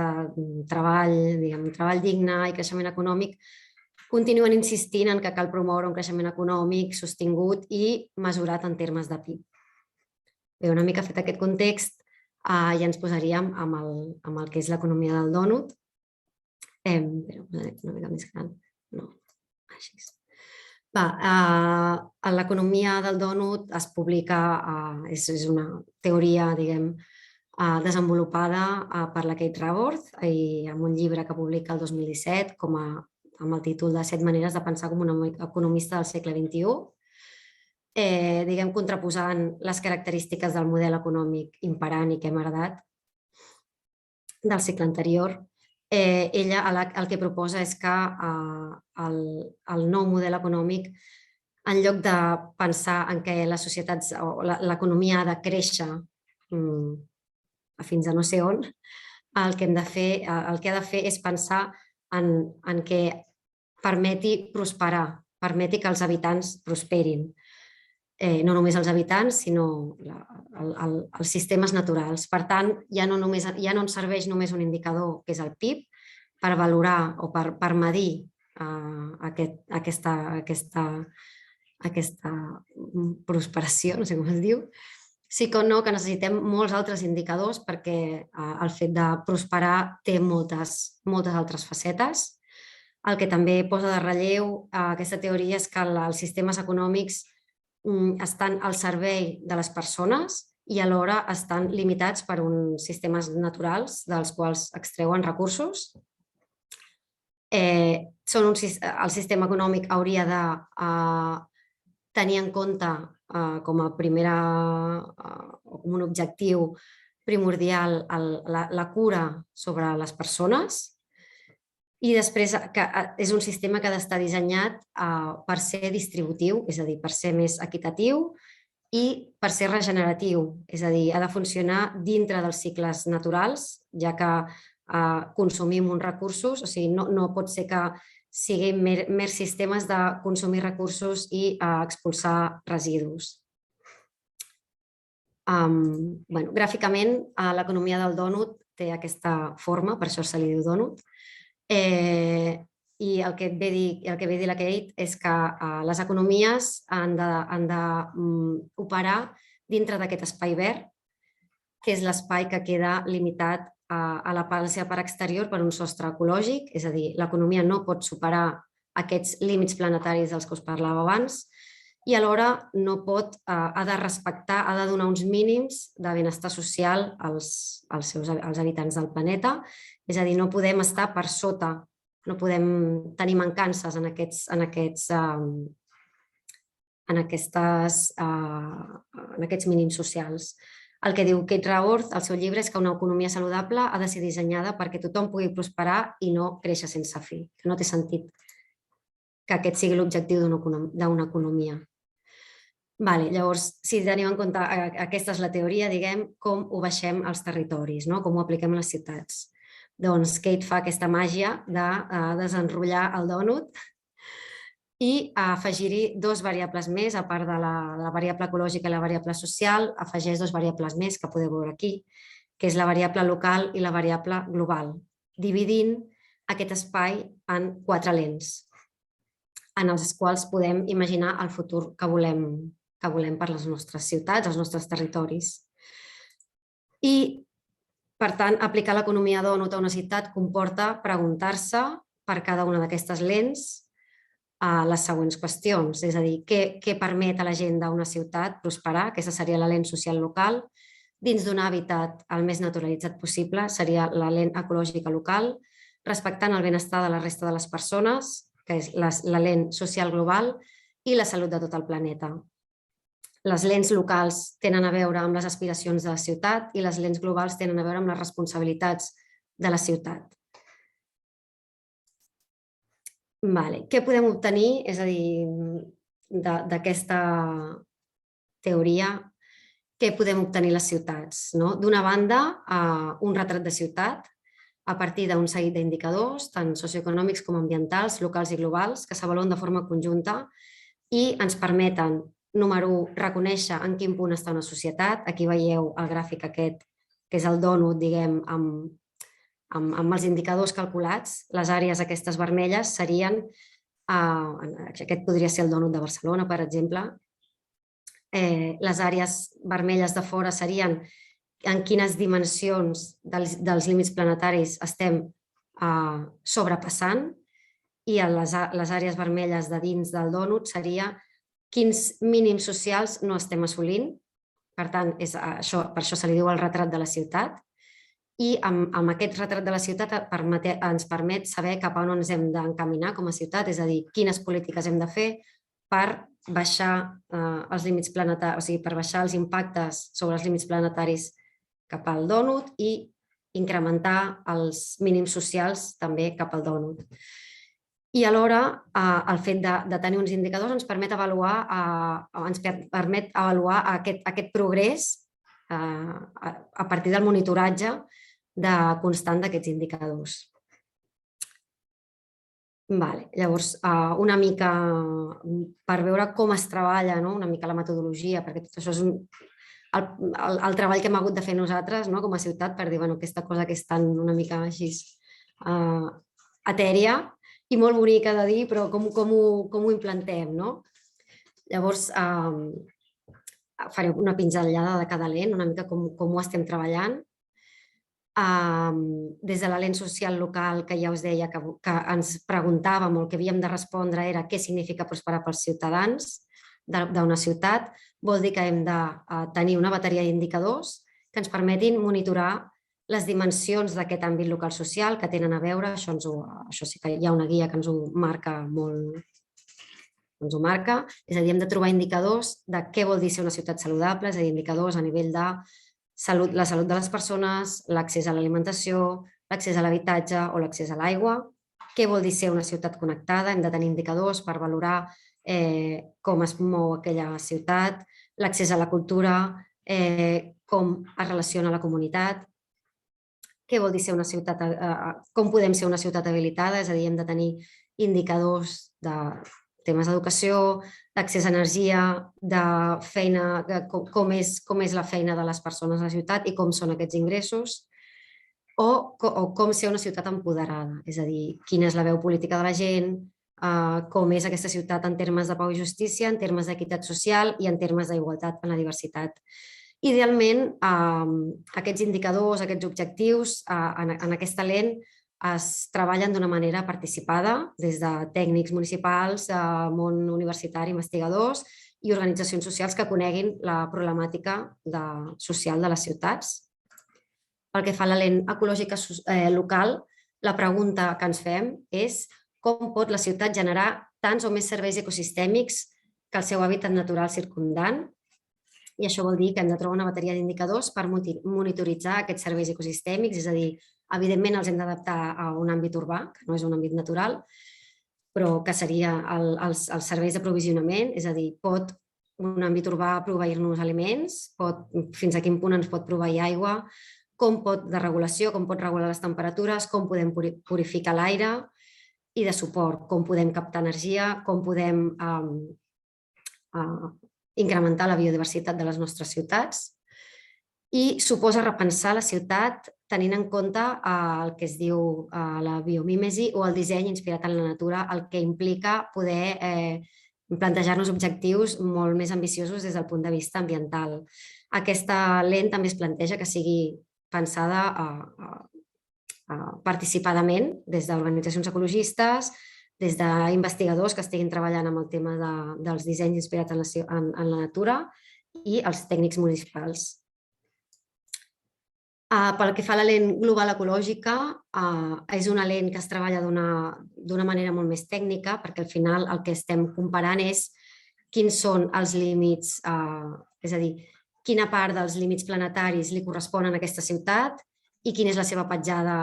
treball digne i creixement econòmic, continuen insistint en que cal promoure un creixement econòmic sostingut i mesurat en termes de PIB. Bé, una mica fet aquest context, ja ens posaríem amb el que és l'economia del dònut. Una mica més gran. No, així. L'economia del dònut es publica, és una teoria, desenvolupada per la Kate Raworth i amb un llibre que publica el 2017 amb el títol de 7 maneres de pensar com una economista del segle XXI, contraposant les característiques del model econòmic imperant i que hem heredat del segle anterior. Ella el que proposa és que el nou model econòmic, en lloc de pensar en què les societats o l'economia ha de créixer fins a no sé on, el que ha de fer és pensar en què permeti prosperar, permeti que els habitants prosperin. No només els habitants, sinó els sistemes naturals. Per tant, ja no ens serveix només un indicador, que és el PIB, per valorar o per medir aquesta prosperació, no sé com es diu, sí que no, que necessitem molts altres indicadors perquè el fet de prosperar té moltes altres facetes. El que també posa de relleu aquesta teoria és que els sistemes econòmics estan al servei de les persones i alhora estan limitats per uns sistemes naturals dels quals extreuen recursos. El sistema econòmic hauria de tenir en compte com un objectiu primordial la cura sobre les persones, i després és un sistema que ha d'estar dissenyat per ser distributiu, és a dir, per ser més equitatiu i per ser regeneratiu, és a dir, ha de funcionar dintre dels cicles naturals, ja que consumim uns recursos, o sigui, no pot ser que siguin mers sistemes de consumir recursos i expulsar residus. Gràficament, l'economia del dònut té aquesta forma, per això se li diu dònut, i el que ve a dir la Kate és que les economies han d'operar dintre d'aquest espai verd, que és l'espai que queda limitat a la seva part exterior per un sostre ecològic, és a dir, l'economia no pot superar aquests límits planetaris dels que us parlava abans i alhora no pot, ha de respectar, ha de donar uns mínims de benestar social als habitants del planeta, és a dir, no podem estar per sota, no podem tenir mancances en aquests mínims socials. El que diu Kate Raworth al seu llibre és que una economia saludable ha de ser dissenyada perquè tothom pugui prosperar i no créixer sense fi. No té sentit que aquest sigui l'objectiu d'una economia. Llavors, si tenim en compte, aquesta és la teoria, com ho baixem als territoris, com ho apliquem a les ciutats. Doncs Kate fa aquesta màgia de desenrotllar el dònut i afegir-hi 2 variables més, a part de la variable ecològica i la variable social, afegeix 2 variables més que podeu veure aquí, que és la variable local i la variable global, dividint aquest espai en 4 lents. en els quals podem imaginar el futur que volem per les nostres ciutats, els nostres territoris. I, per tant, aplicar l'economia dònut a una ciutat comporta preguntar-se per cada una d'aquestes lents les següents qüestions, és a dir, què permet a la gent d'una ciutat prosperar, aquesta seria la lent social local, dins d'un hàbitat el més naturalitzat possible, seria la lent ecològica local, respectant el benestar de la resta de les persones, que és la lent social global, i la salut de tot el planeta. Les lents locals tenen a veure amb les aspiracions de la ciutat i les lents globals tenen a veure amb les responsabilitats de la ciutat. Què podem obtenir, és a dir, d'aquesta teoria, què podem obtenir les ciutats? D'una banda, un retrat de ciutat a partir d'un seguit d'indicadors, tant socioeconòmics com ambientals, locals i globals, que s'avaluen de forma conjunta i ens permeten, número 1, reconèixer en quin punt està una societat. Aquí veieu el gràfic aquest, que és el dònut, diguem, amb els indicadors calculats. Les àrees aquestes vermelles serien, aquest podria ser el dònut de Barcelona, per exemple. Les àrees vermelles de fora serien en quines dimensions dels límits planetaris estem sobrepassant, i les àrees vermelles de dins del dònut seria quins mínims socials no estem assolint. Per tant, per això se li diu el retrat de la ciutat. I amb aquest retrat de la ciutat ens permet saber cap a on ens hem d'encaminar com a ciutat, és a dir, quines polítiques hem de fer per baixar els límits planetaris, o sigui, per baixar els impactes sobre els límits planetaris cap al dònut i incrementar els mínims socials també cap al dònut. I alhora, el fet de tenir uns indicadors ens permet avaluar aquest progrés a partir del monitoratge constant d'aquests indicadors. Llavors, una mica per veure com es treballa, una mica la metodologia, perquè tot això és el treball que hem hagut de fer nosaltres com a ciutat per dir aquesta cosa que és tan una mica així etèria i molt bonica de dir, però com ho implantem. Llavors, faré una pinzellada de cada lent, una mica com ho estem treballant. Des de la lent social local, que ja us deia que ens preguntàvem o el que havíem de respondre era què significa prosperar pels ciutadans d'una ciutat, vol dir que hem de tenir una bateria d'indicadors que ens permetin monitorar les dimensions d'aquest àmbit local social que tenen a veure, això sí que hi ha una guia que ens ho marca molt, és a dir, hem de trobar indicadors de què vol dir ser una ciutat saludable, és a dir, indicadors a nivell de la salut de les persones, l'accés a l'alimentació, l'accés a l'habitatge o l'accés a l'aigua, què vol dir ser una ciutat connectada, hem de tenir indicadors per valorar com es mou aquella ciutat, l'accés a la cultura, com es relaciona la comunitat, què vol dir ser una ciutat, com podem ser una ciutat habilitada, és a dir, hem de tenir indicadors de temes d'educació, d'accés a energia, de feina, com és la feina de les persones a la ciutat i com són aquests ingressos, o com ser una ciutat empoderada, és a dir, quina és la veu política de la gent, com és aquesta ciutat en termes de pau i justícia, en termes d'equitat social i en termes d'igualtat en la diversitat. Idealment, aquests indicadors, aquests objectius, en aquesta lent es treballen d'una manera participada des de tècnics municipals, món universitari, investigadors i organitzacions socials que coneguin la problemàtica social de les ciutats. Pel que fa a la lent ecològica local, la pregunta que ens fem és com pot la ciutat generar tants o més serveis ecosistèmics que el seu hàbitat natural circumdant. I això vol dir que hem de trobar una bateria d'indicadors per monitoritzar aquests serveis ecosistèmics, és a dir, evidentment els hem d'adaptar a un àmbit urbà, que no és un àmbit natural, però que seria els serveis d'aprovisionament, és a dir, pot un àmbit urbà proveir-nos aliments, fins a quin punt ens pot proveir aigua, de regulació, com pot regular les temperatures, com podem purificar l'aire i de suport, com podem captar energia, com podem incrementar la biodiversitat de les nostres ciutats i suposa repensar la ciutat tenint en compte el que es diu la biomímesi o el disseny inspirat en la natura, el que implica poder plantejar-nos objectius molt més ambiciosos des del punt de vista ambiental. Aquesta lent també es planteja que sigui pensada participadament des d'organitzacions ecologistes, des d'investigadors que estiguin treballant amb el tema dels dissenys inspirats en la natura i els tècnics municipals. Pel que fa a la lent global ecològica, és una lent que es treballa d'una manera molt més tècnica, perquè al final el que estem comparant és quins són els límits, és a dir, quina part dels límits planetaris li corresponen a aquesta ciutat i quina és la seva petjada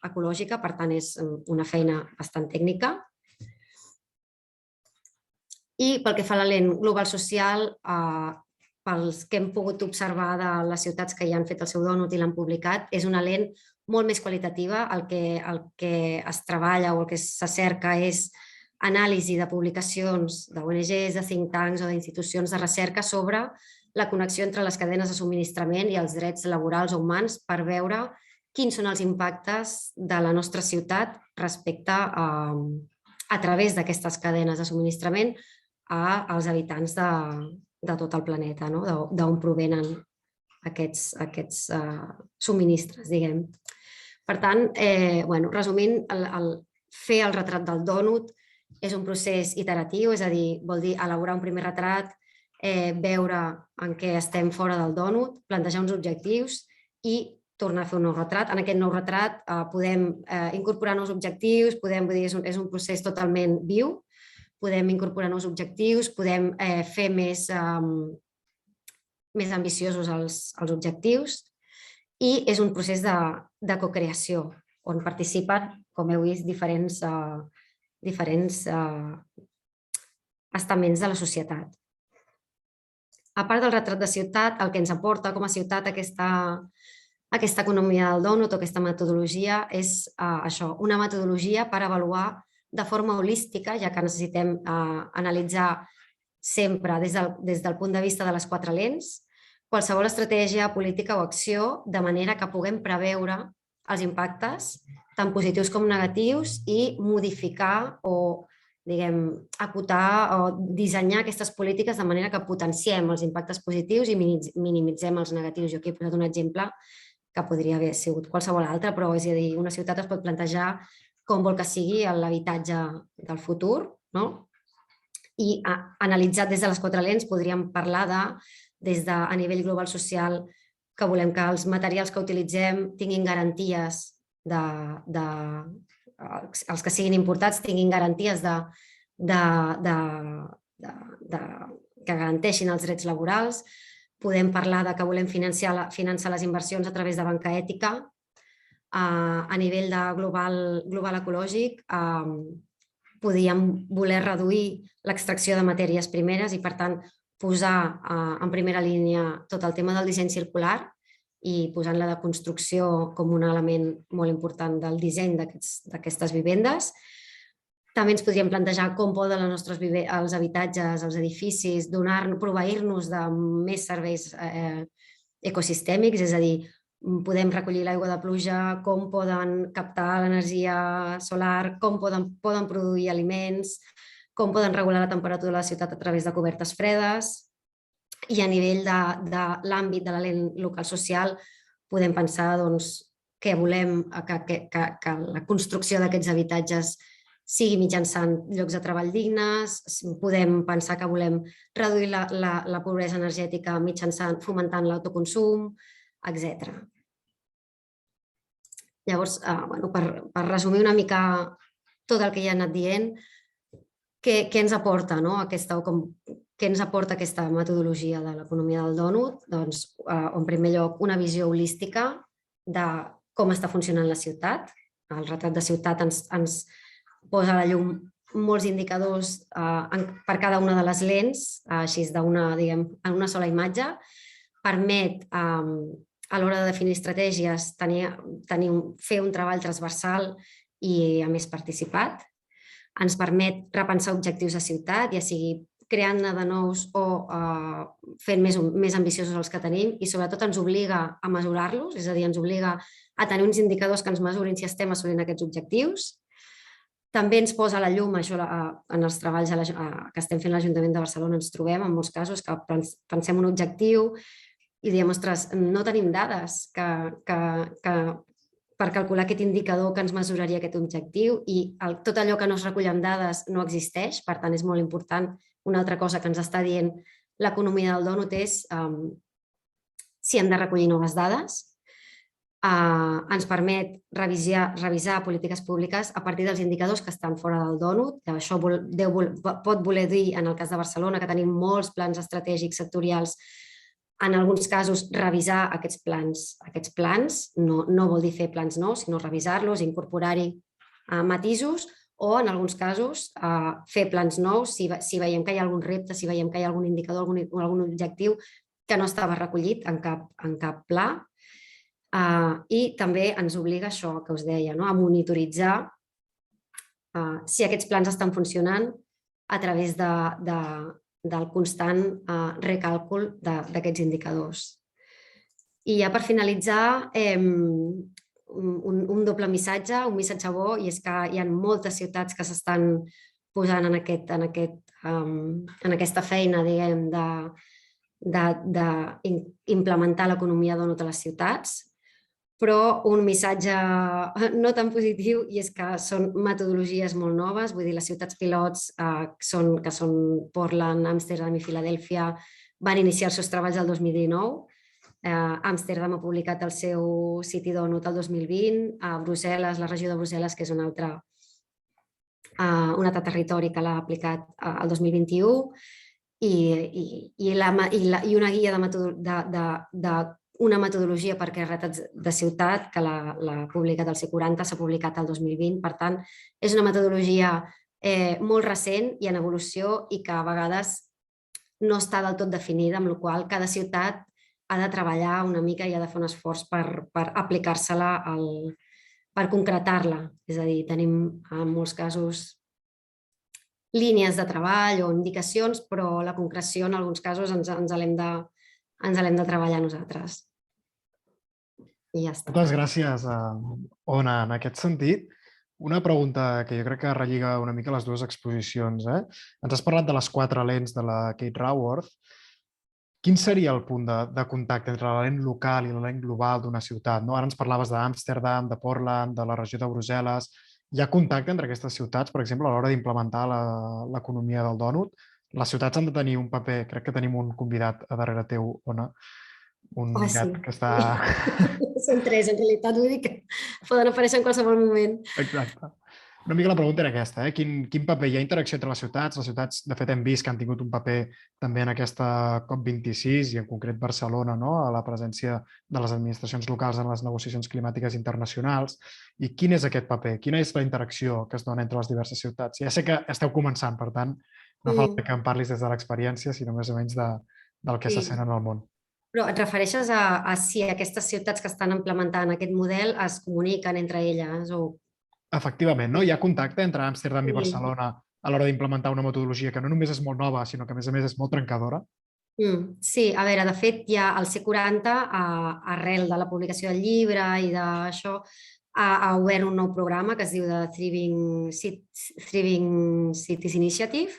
ecològica, per tant és una feina bastant tècnica. I pel que fa a la lent global social, pels que hem pogut observar de les ciutats que ja han fet el seu dònut i l'han publicat, és una lent molt més qualitativa. El que es treballa o el que se cerca és anàlisi de publicacions d'ONGs, de think tanks o d'institucions de recerca sobre la connexió entre les cadenes de subministrament i els drets laborals o humans per veure quins són els impactes de la nostra ciutat respecte a través d'aquestes cadenes de subministrament als habitants de tot el planeta, d'on provenen aquests subministres, diguem. Per tant, resumint, fer el retrat del dònut és un procés iteratiu, és a dir, vol dir elaborar un primer retrat, veure en què estem fora del dònut, plantejar uns objectius i tornar a fer un nou retrat. En aquest nou retrat podem incorporar nous objectius, és un procés totalment viu, podem incorporar nous objectius, podem fer més ambiciosos els objectius i és un procés de cocreació on participen, com heu vist, diferents estaments de la societat. A part del retrat de ciutat, el que ens aporta com a ciutat aquesta economia del dònut o aquesta metodologia és això, una metodologia per avaluar de forma holística, ja que necessitem analitzar sempre des del punt de vista de les 4 lents, qualsevol estratègia, política o acció, de manera que puguem preveure els impactes, tant positius com negatius, i modificar o, acotar o dissenyar aquestes polítiques de manera que potenciem els impactes positius i minimitzem els negatius. Jo aquí he posat un exemple que podria haver sigut qualsevol altre, però és a dir, una ciutat es pot plantejar com vol que sigui l'habitatge del futur, i analitzat des de les 4 lents podríem parlar a nivell global social, que volem que els materials que utilitzem tinguin garanties, els que siguin importats tinguin garanties que garanteixin els drets laborals. Podem parlar que volem finançar les inversions a través de banca ètica. A nivell de global ecològic, podríem voler reduir l'extracció de matèries primeres i, per tant, posar en primera línia tot el tema del disseny circular i posant la de construcció com un element molt important del disseny d'aquestes vivendes. També ens podríem plantejar com poden els habitatges, els edificis, proveir-nos de més serveis ecosistèmics, és a dir, podem recollir l'aigua de pluja, com poden captar l'energia solar, com poden produir aliments, com poden regular la temperatura de la ciutat a través de cobertes fredes. I a nivell de l'àmbit de la lent local social podem pensar que volem que la construcció d'aquests habitatges sigui mitjançant llocs de treball dignes, podem pensar que volem reduir la pobresa energètica fomentant l'autoconsum, etc. Llavors, per resumir una mica tot el que ja he anat dient, què ens aporta aquesta metodologia de l'economia del dònut? Doncs, en primer lloc, una visió holística de com està funcionant la ciutat. El retrat de ciutat ens posa a la llum molts indicadors per cada una de les lents, així en una sola imatge. Permet, a l'hora de definir estratègies, fer un treball transversal i, a més, participat. Ens permet repensar objectius de ciutat, ja sigui creant-ne de nous o fent més ambiciosos els que tenim, i sobretot ens obliga a mesurar-los, és a dir, ens obliga a tenir uns indicadors que ens mesurin si estem assolint aquests objectius. També ens posa a la llum, això en els treballs que estem fent a l'Ajuntament de Barcelona, ens trobem en molts casos que pensem un objectiu i diem, ostres, no tenim dades per calcular aquest indicador que ens mesuraria aquest objectiu i tot allò que no es recull amb dades no existeix, per tant és molt important. Una altra cosa que ens està dient l'economia del dònut és si hem de recollir noves dades. Ens permet revisar polítiques públiques a partir dels indicadors que estan fora del dònut. Això pot voler dir, en el cas de Barcelona, que tenim molts plans estratègics sectorials. En alguns casos, revisar aquests plans. Aquests plans no vol dir fer plans nous, sinó revisar-los, incorporar-hi matisos o, en alguns casos, fer plans nous si veiem que hi ha algun repte, si veiem que hi ha algun indicador, algun objectiu que no estava recollit en cap pla. I també ens obliga això que us deia, a monitoritzar si aquests plans estan funcionant a través del constant recàlcul d'aquests indicadors. I ja per finalitzar, un doble missatge, un missatge bo, i és que hi ha moltes ciutats que s'estan posant en aquesta feina, diguem, d'implementar l'economia dònut a les ciutats, però un missatge no tan positiu, i és que són metodologies molt noves, vull dir, les ciutats pilots, que són Portland, Amsterdam i Filadèlfia, van iniciar els seus treballs el 2019. Amsterdam ha publicat el seu City Donut el 2020, a Brussel·les, la regió de Brussel·les, que és un altre territori que l'ha aplicat el 2021, i una guia una metodologia per carretes de ciutat que l'ha publicat el C40, s'ha publicat el 2020. Per tant, és una metodologia molt recent i en evolució i que a vegades no està del tot definida, amb la qual cada ciutat ha de treballar una mica i ha de fer un esforç per aplicar-se-la, per concretar-la. És a dir, tenim en molts casos línies de treball o indicacions, però la concreció en alguns casos ens l'hem de treballar nosaltres. I ja està. Moltes gràcies, Ona, en aquest sentit. Una pregunta que jo crec que relliga una mica les dues exposicions. Ens has parlat de les 4 lents de la Kate Raworth. Quin seria el punt de contacte entre la lent local i la lent global d'una ciutat? Ara ens parlaves d'Amsterdam, de Portland, de la regió de Brussel·les. Hi ha contacte entre aquestes ciutats, per exemple, a l'hora d'implementar l'economia del dònut? Les ciutats han de tenir un paper, crec que tenim un convidat a darrere teu, Ona, un gat que està... Són 3, en realitat, vull dir que poden aparèixer en qualsevol moment. Exacte. Una mica la pregunta era aquesta, quin paper hi ha interacció entre les ciutats? Les ciutats, de fet, hem vist que han tingut un paper també en aquesta COP26 i en concret Barcelona, a la presència de les administracions locals en les negociacions climàtiques internacionals. I quin és aquest paper? Quina és la interacció que es dona entre les diverses ciutats? Ja sé que esteu començant, per tant, no falta que em parlis des de l'experiència, sinó més o menys del que se sent en el món. Però et refereixes a si aquestes ciutats que estan implementant aquest model es comuniquen entre elles o... Efectivament, no? Hi ha contacte entre Amsterdam i Barcelona a l'hora d'implementar una metodologia que no només és molt nova, sinó que a més és molt trencadora? Sí, a veure, de fet, ja el C40, arrel de la publicació del llibre i d'això, ha obert un nou programa que es diu de Thriving Cities Initiative,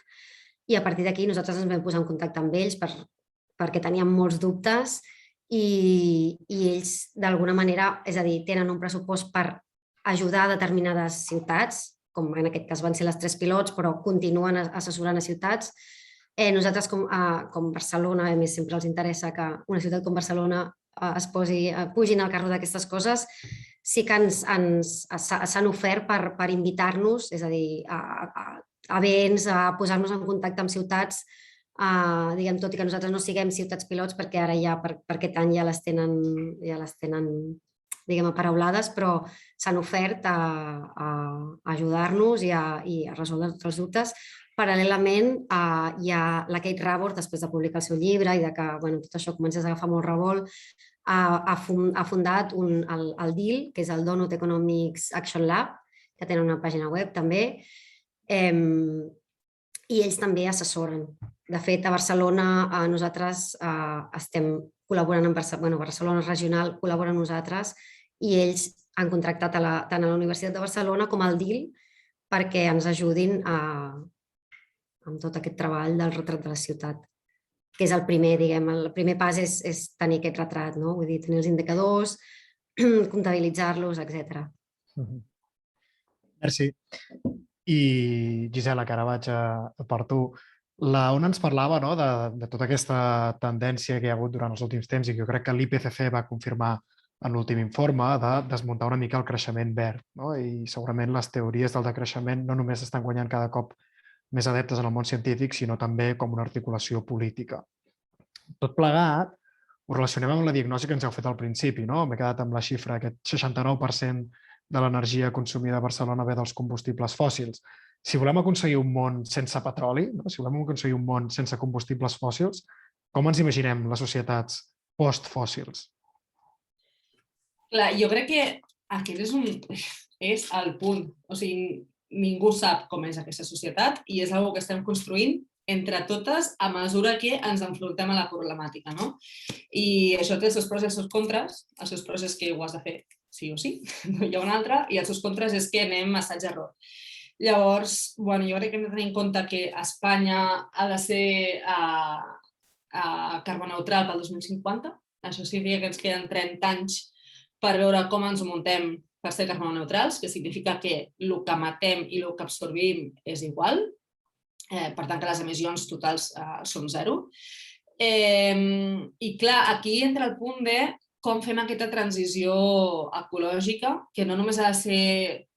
i a partir d'aquí nosaltres ens vam posar en contacte amb ells perquè teníem molts dubtes i ells, d'alguna manera, és a dir, tenen un pressupost per ajudar a determinades ciutats, com en aquest cas van ser les 3 pilots, però continuen assessorant a ciutats. Nosaltres, com Barcelona, a més sempre els interessa que una ciutat com Barcelona pugin al carro d'aquestes coses, sí que s'han ofert per invitar-nos, és a dir, a events, a posar-nos en contacte amb ciutats, diguem, tot i que nosaltres no siguem ciutats pilots, perquè ara ja per aquest any ja les tenen diguem, aparaulades, però s'han ofert a ajudar-nos i a resoldre tots els dubtes. Paral·lelament, hi ha la Kate Raworth, després de publicar el seu llibre i que tot això comencés a agafar molt revolt, ha fundat el DEAL, que és el Donut Economics Action Lab, que tenen una pàgina web també, i ells també assessoren. De fet, a Barcelona nosaltres estem col·laborant amb Barcelona Regional, col·labora amb nosaltres i ells han contractat tant a la Universitat de Barcelona com al DIL perquè ens ajudin amb tot aquest treball del retrat de la ciutat, que és el primer, diguem, el primer pas és tenir aquest retrat, no? Vull dir, tenir els indicadors, comptabilitzar-los, etc. Merci. I Gisela, que ara vaig per tu, la Ona ens parlava de tota aquesta tendència que hi ha hagut durant els últims temps i que jo crec que l'IPCC va confirmar en l'últim informe de desmuntar una mica el creixement verd. I segurament les teories del decreixement no només estan guanyant cada cop més adeptes en el món científic, sinó també com una articulació política. Tot plegat, ho relacionem amb la diagnosi que ens heu fet al principi. M'he quedat amb la xifra, aquest 69% de l'energia consumida a Barcelona ve dels combustibles fòssils. Si volem aconseguir un món sense petroli, si volem aconseguir un món sense combustibles fòssils, com ens imaginem les societats post-fòssils? Clar, jo crec que aquest és el punt. O sigui, ningú sap com és aquesta societat i és una cosa que estem construint entre totes a mesura que ens enfrontem a la problemàtica, no? I això té els seus pros i els seus contres. Els seus pros és que ho has de fer sí o sí, no hi ha un altre, i els seus contres és que anem assaig-error. Llavors, jo crec que hem de tenir en compte que Espanya ha de ser carboneutral pel 2050. Això significa que ens queden 30 anys per veure com ens ho muntem per ser carboneutrals, que significa que el que matem i el que absorbim és igual, per tant que les emissions totals són zero. I clar, aquí entra el punt de com fem aquesta transició ecològica, que no només ha de ser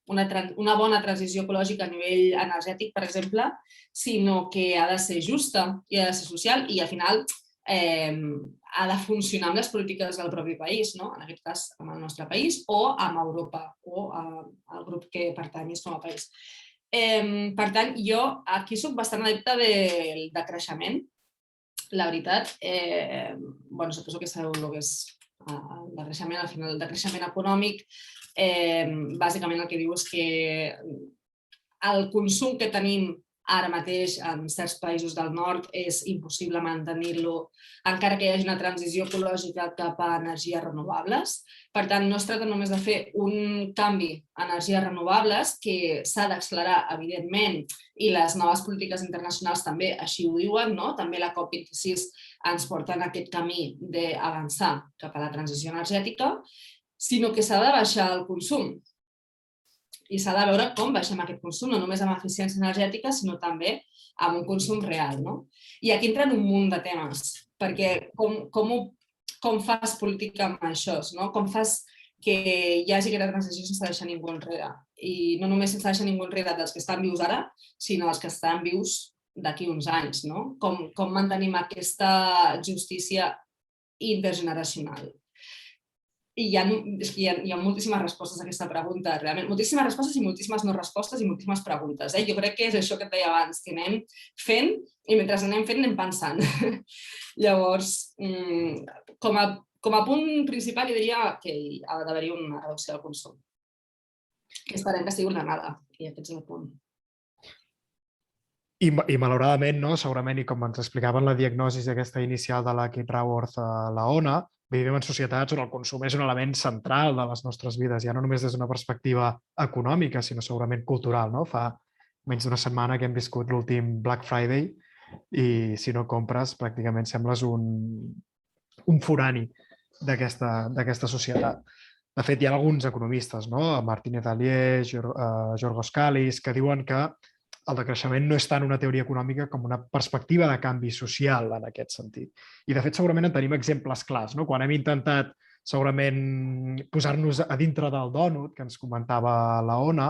una bona transició ecològica a nivell energètic, per exemple, sinó que ha de ser justa i ha de ser social i al final ha de funcionar amb les polítiques del propi país, no? En aquest cas amb el nostre país o amb Europa o al grup que pertanyis com a país. Per tant, jo aquí soc bastant adepta del decreixement. La veritat, suposo que sabeu el que és el decreixement, al final el decreixement econòmic, bàsicament el que diu és que el consum que tenim ara mateix en certs països del nord és impossible mantenir-lo encara que hi hagi una transició ecològica cap a energies renovables. Per tant, no es tracta només de fer un canvi a energies renovables, que s'ha d'accelerar, evidentment, i les noves polítiques internacionals també així ho diuen, no? També la COP26 ens porta en aquest camí d'avançar cap a la transició energètica, sinó que s'ha de baixar el consum. I s'ha de veure com baixem aquest consum, no només amb eficiència energètica, sinó també amb un consum real. I aquí entren un munt de temes, perquè com fas política amb això? Com fas que hi hagi aquesta transició sense deixar ningú enrere? I no només sense deixar ningú enrere dels que estan vius ara, sinó dels que estan vius d'aquí uns anys. Com mantenim aquesta justícia intergeneracional? I hi ha moltíssimes respostes a aquesta pregunta, realment. Moltíssimes respostes i moltíssimes no respostes i moltíssimes preguntes. Jo crec que és això que et deia abans, que anem fent i mentre anem fent anem pensant. Llavors, com a punt principal, jo diria que hi ha d'haver-hi una reducció del consum. Que esperem que sigui ordenada, i aquest és el punt. I malauradament, segurament, i com ens explicaven la diagnosi d'aquesta inicial de la Kate Raworth a la ONA, vivim en societats on el consum és un element central de les nostres vides, ja no només des d'una perspectiva econòmica, sinó segurament cultural. Fa menys d'una setmana que hem viscut l'últim Black Friday i si no compres pràcticament sembles un forani d'aquesta societat. De fet, hi ha alguns economistes, Martínez Alier, Giorgos Kallis, que diuen que el decreixement no és tant una teoria econòmica com una perspectiva de canvi social en aquest sentit. I, de fet, segurament en tenim exemples clars. Quan hem intentat, segurament, posar-nos a dintre del dònut, que ens comentava la Ona,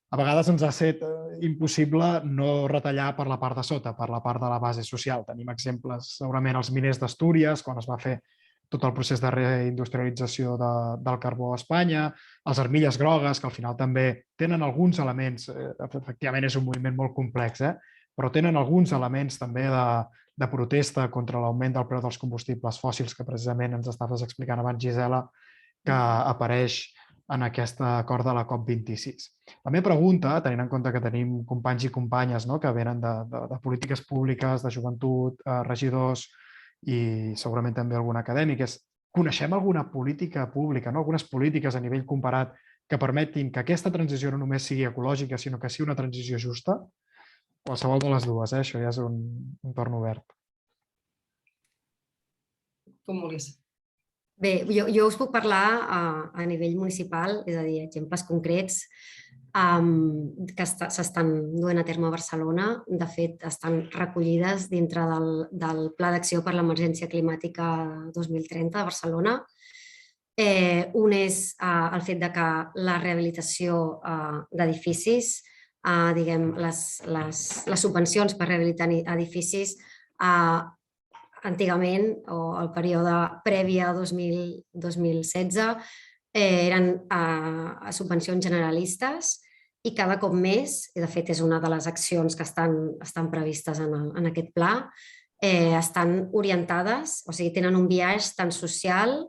a vegades ens ha estat impossible no retallar per la part de sota, per la part de la base social. Tenim exemples, segurament, els miners d'Astúries, quan es va fer tot el procés de reindustrialització del carbó a Espanya, els armilles grogues, que al final també tenen alguns elements, efectivament és un moviment molt complex, però tenen alguns elements també de protesta contra l'augment del preu dels combustibles fòssils, que precisament ens estaves explicant abans, Gisela, que apareix en aquest acord de la COP26. La meva pregunta, tenint en compte que tenim companys i companyes que venen de polítiques públiques, de joventut, regidors, i segurament també algun acadèmic, és coneixem alguna política pública, algunes polítiques a nivell comparat que permetin que aquesta transició no només sigui ecològica, sinó que sigui una transició justa? Qualsevol de les dues, això ja és un torn obert. Com vulguis. Bé, jo us puc parlar a nivell municipal, és a dir, exemples concrets que s'estan duent a terme a Barcelona. De fet, estan recollides dintre del Pla d'Acció per l'Emergència Climàtica 2030 de Barcelona. Un és el fet de que la rehabilitació d'edificis, diguem, les subvencions per rehabilitar edificis antigament, o el període previ a 2016, eren subvencions generalistes i cada cop més, i de fet és una de les accions que estan previstes en aquest pla, estan orientades, o sigui, tenen un biaix tant social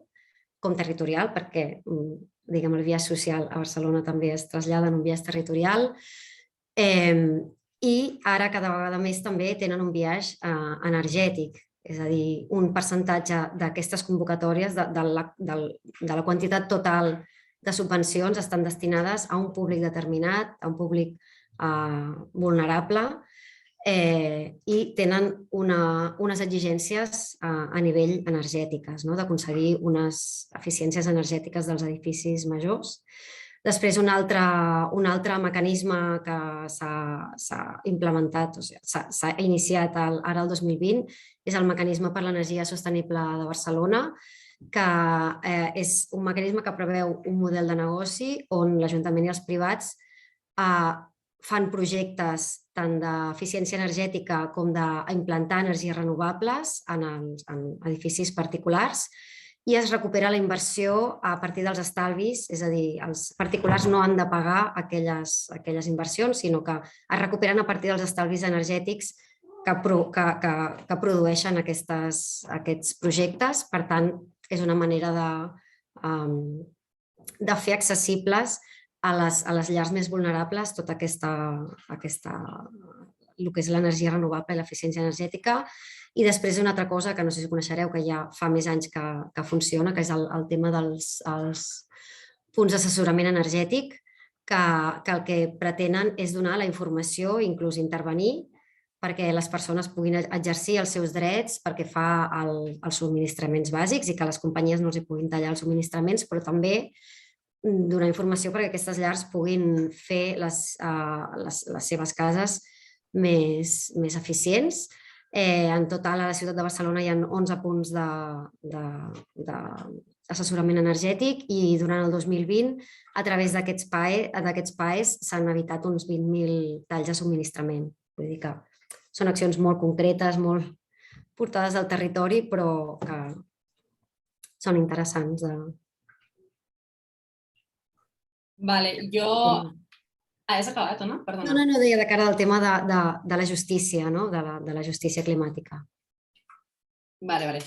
com territorial, perquè diguem, el biaix social a Barcelona també es trasllada en un biaix territorial, i ara cada vegada més també tenen un biaix energètic. És a dir, un percentatge d'aquestes convocatòries, de la quantitat total de subvencions, estan destinades a un públic determinat, a un públic vulnerable, i tenen unes exigències a nivell energètiques, d'aconseguir unes eficiències energètiques dels edificis majors. Després, un altre mecanisme que s'ha implementat, o sigui, s'ha iniciat ara el 2020, és el mecanisme per l'energia sostenible de Barcelona, que és un mecanisme que preveu un model de negoci on l'Ajuntament i els privats fan projectes tant d'eficiència energètica com d'implantar energies renovables en edificis particulars, i es recupera la inversió a partir dels estalvis, és a dir, els particulars no han de pagar aquelles inversions, sinó que es recuperen a partir dels estalvis energètics que produeixen aquests projectes. Per tant, és una manera de fer accessibles a les llars més vulnerables tota el que és l'energia renovable i l'eficiència energètica. I després una altra cosa que no sé si coneixereu, que ja fa més anys que funciona, que és el tema dels punts d'assessorament energètic, que el que pretenen és donar la informació, inclús intervenir, perquè les persones puguin exercir els seus drets perquè fa els subministraments bàsics i que les companyies no els hi puguin tallar els subministraments, però també donar informació perquè aquestes llars puguin fer les seves cases més eficients. En total, a la ciutat de Barcelona hi ha 11 punts d'assessorament energètic i durant el 2020, a través d'aquests PAEs, s'han evitat uns 20.000 talls de subministrament. Vull dir que són accions molt concretes, molt portades al territori, però que són interessants. Vale, jo... Has acabat, Anna? Perdona. No, deia de cara al tema de la justícia, de la justícia climàtica. Vale.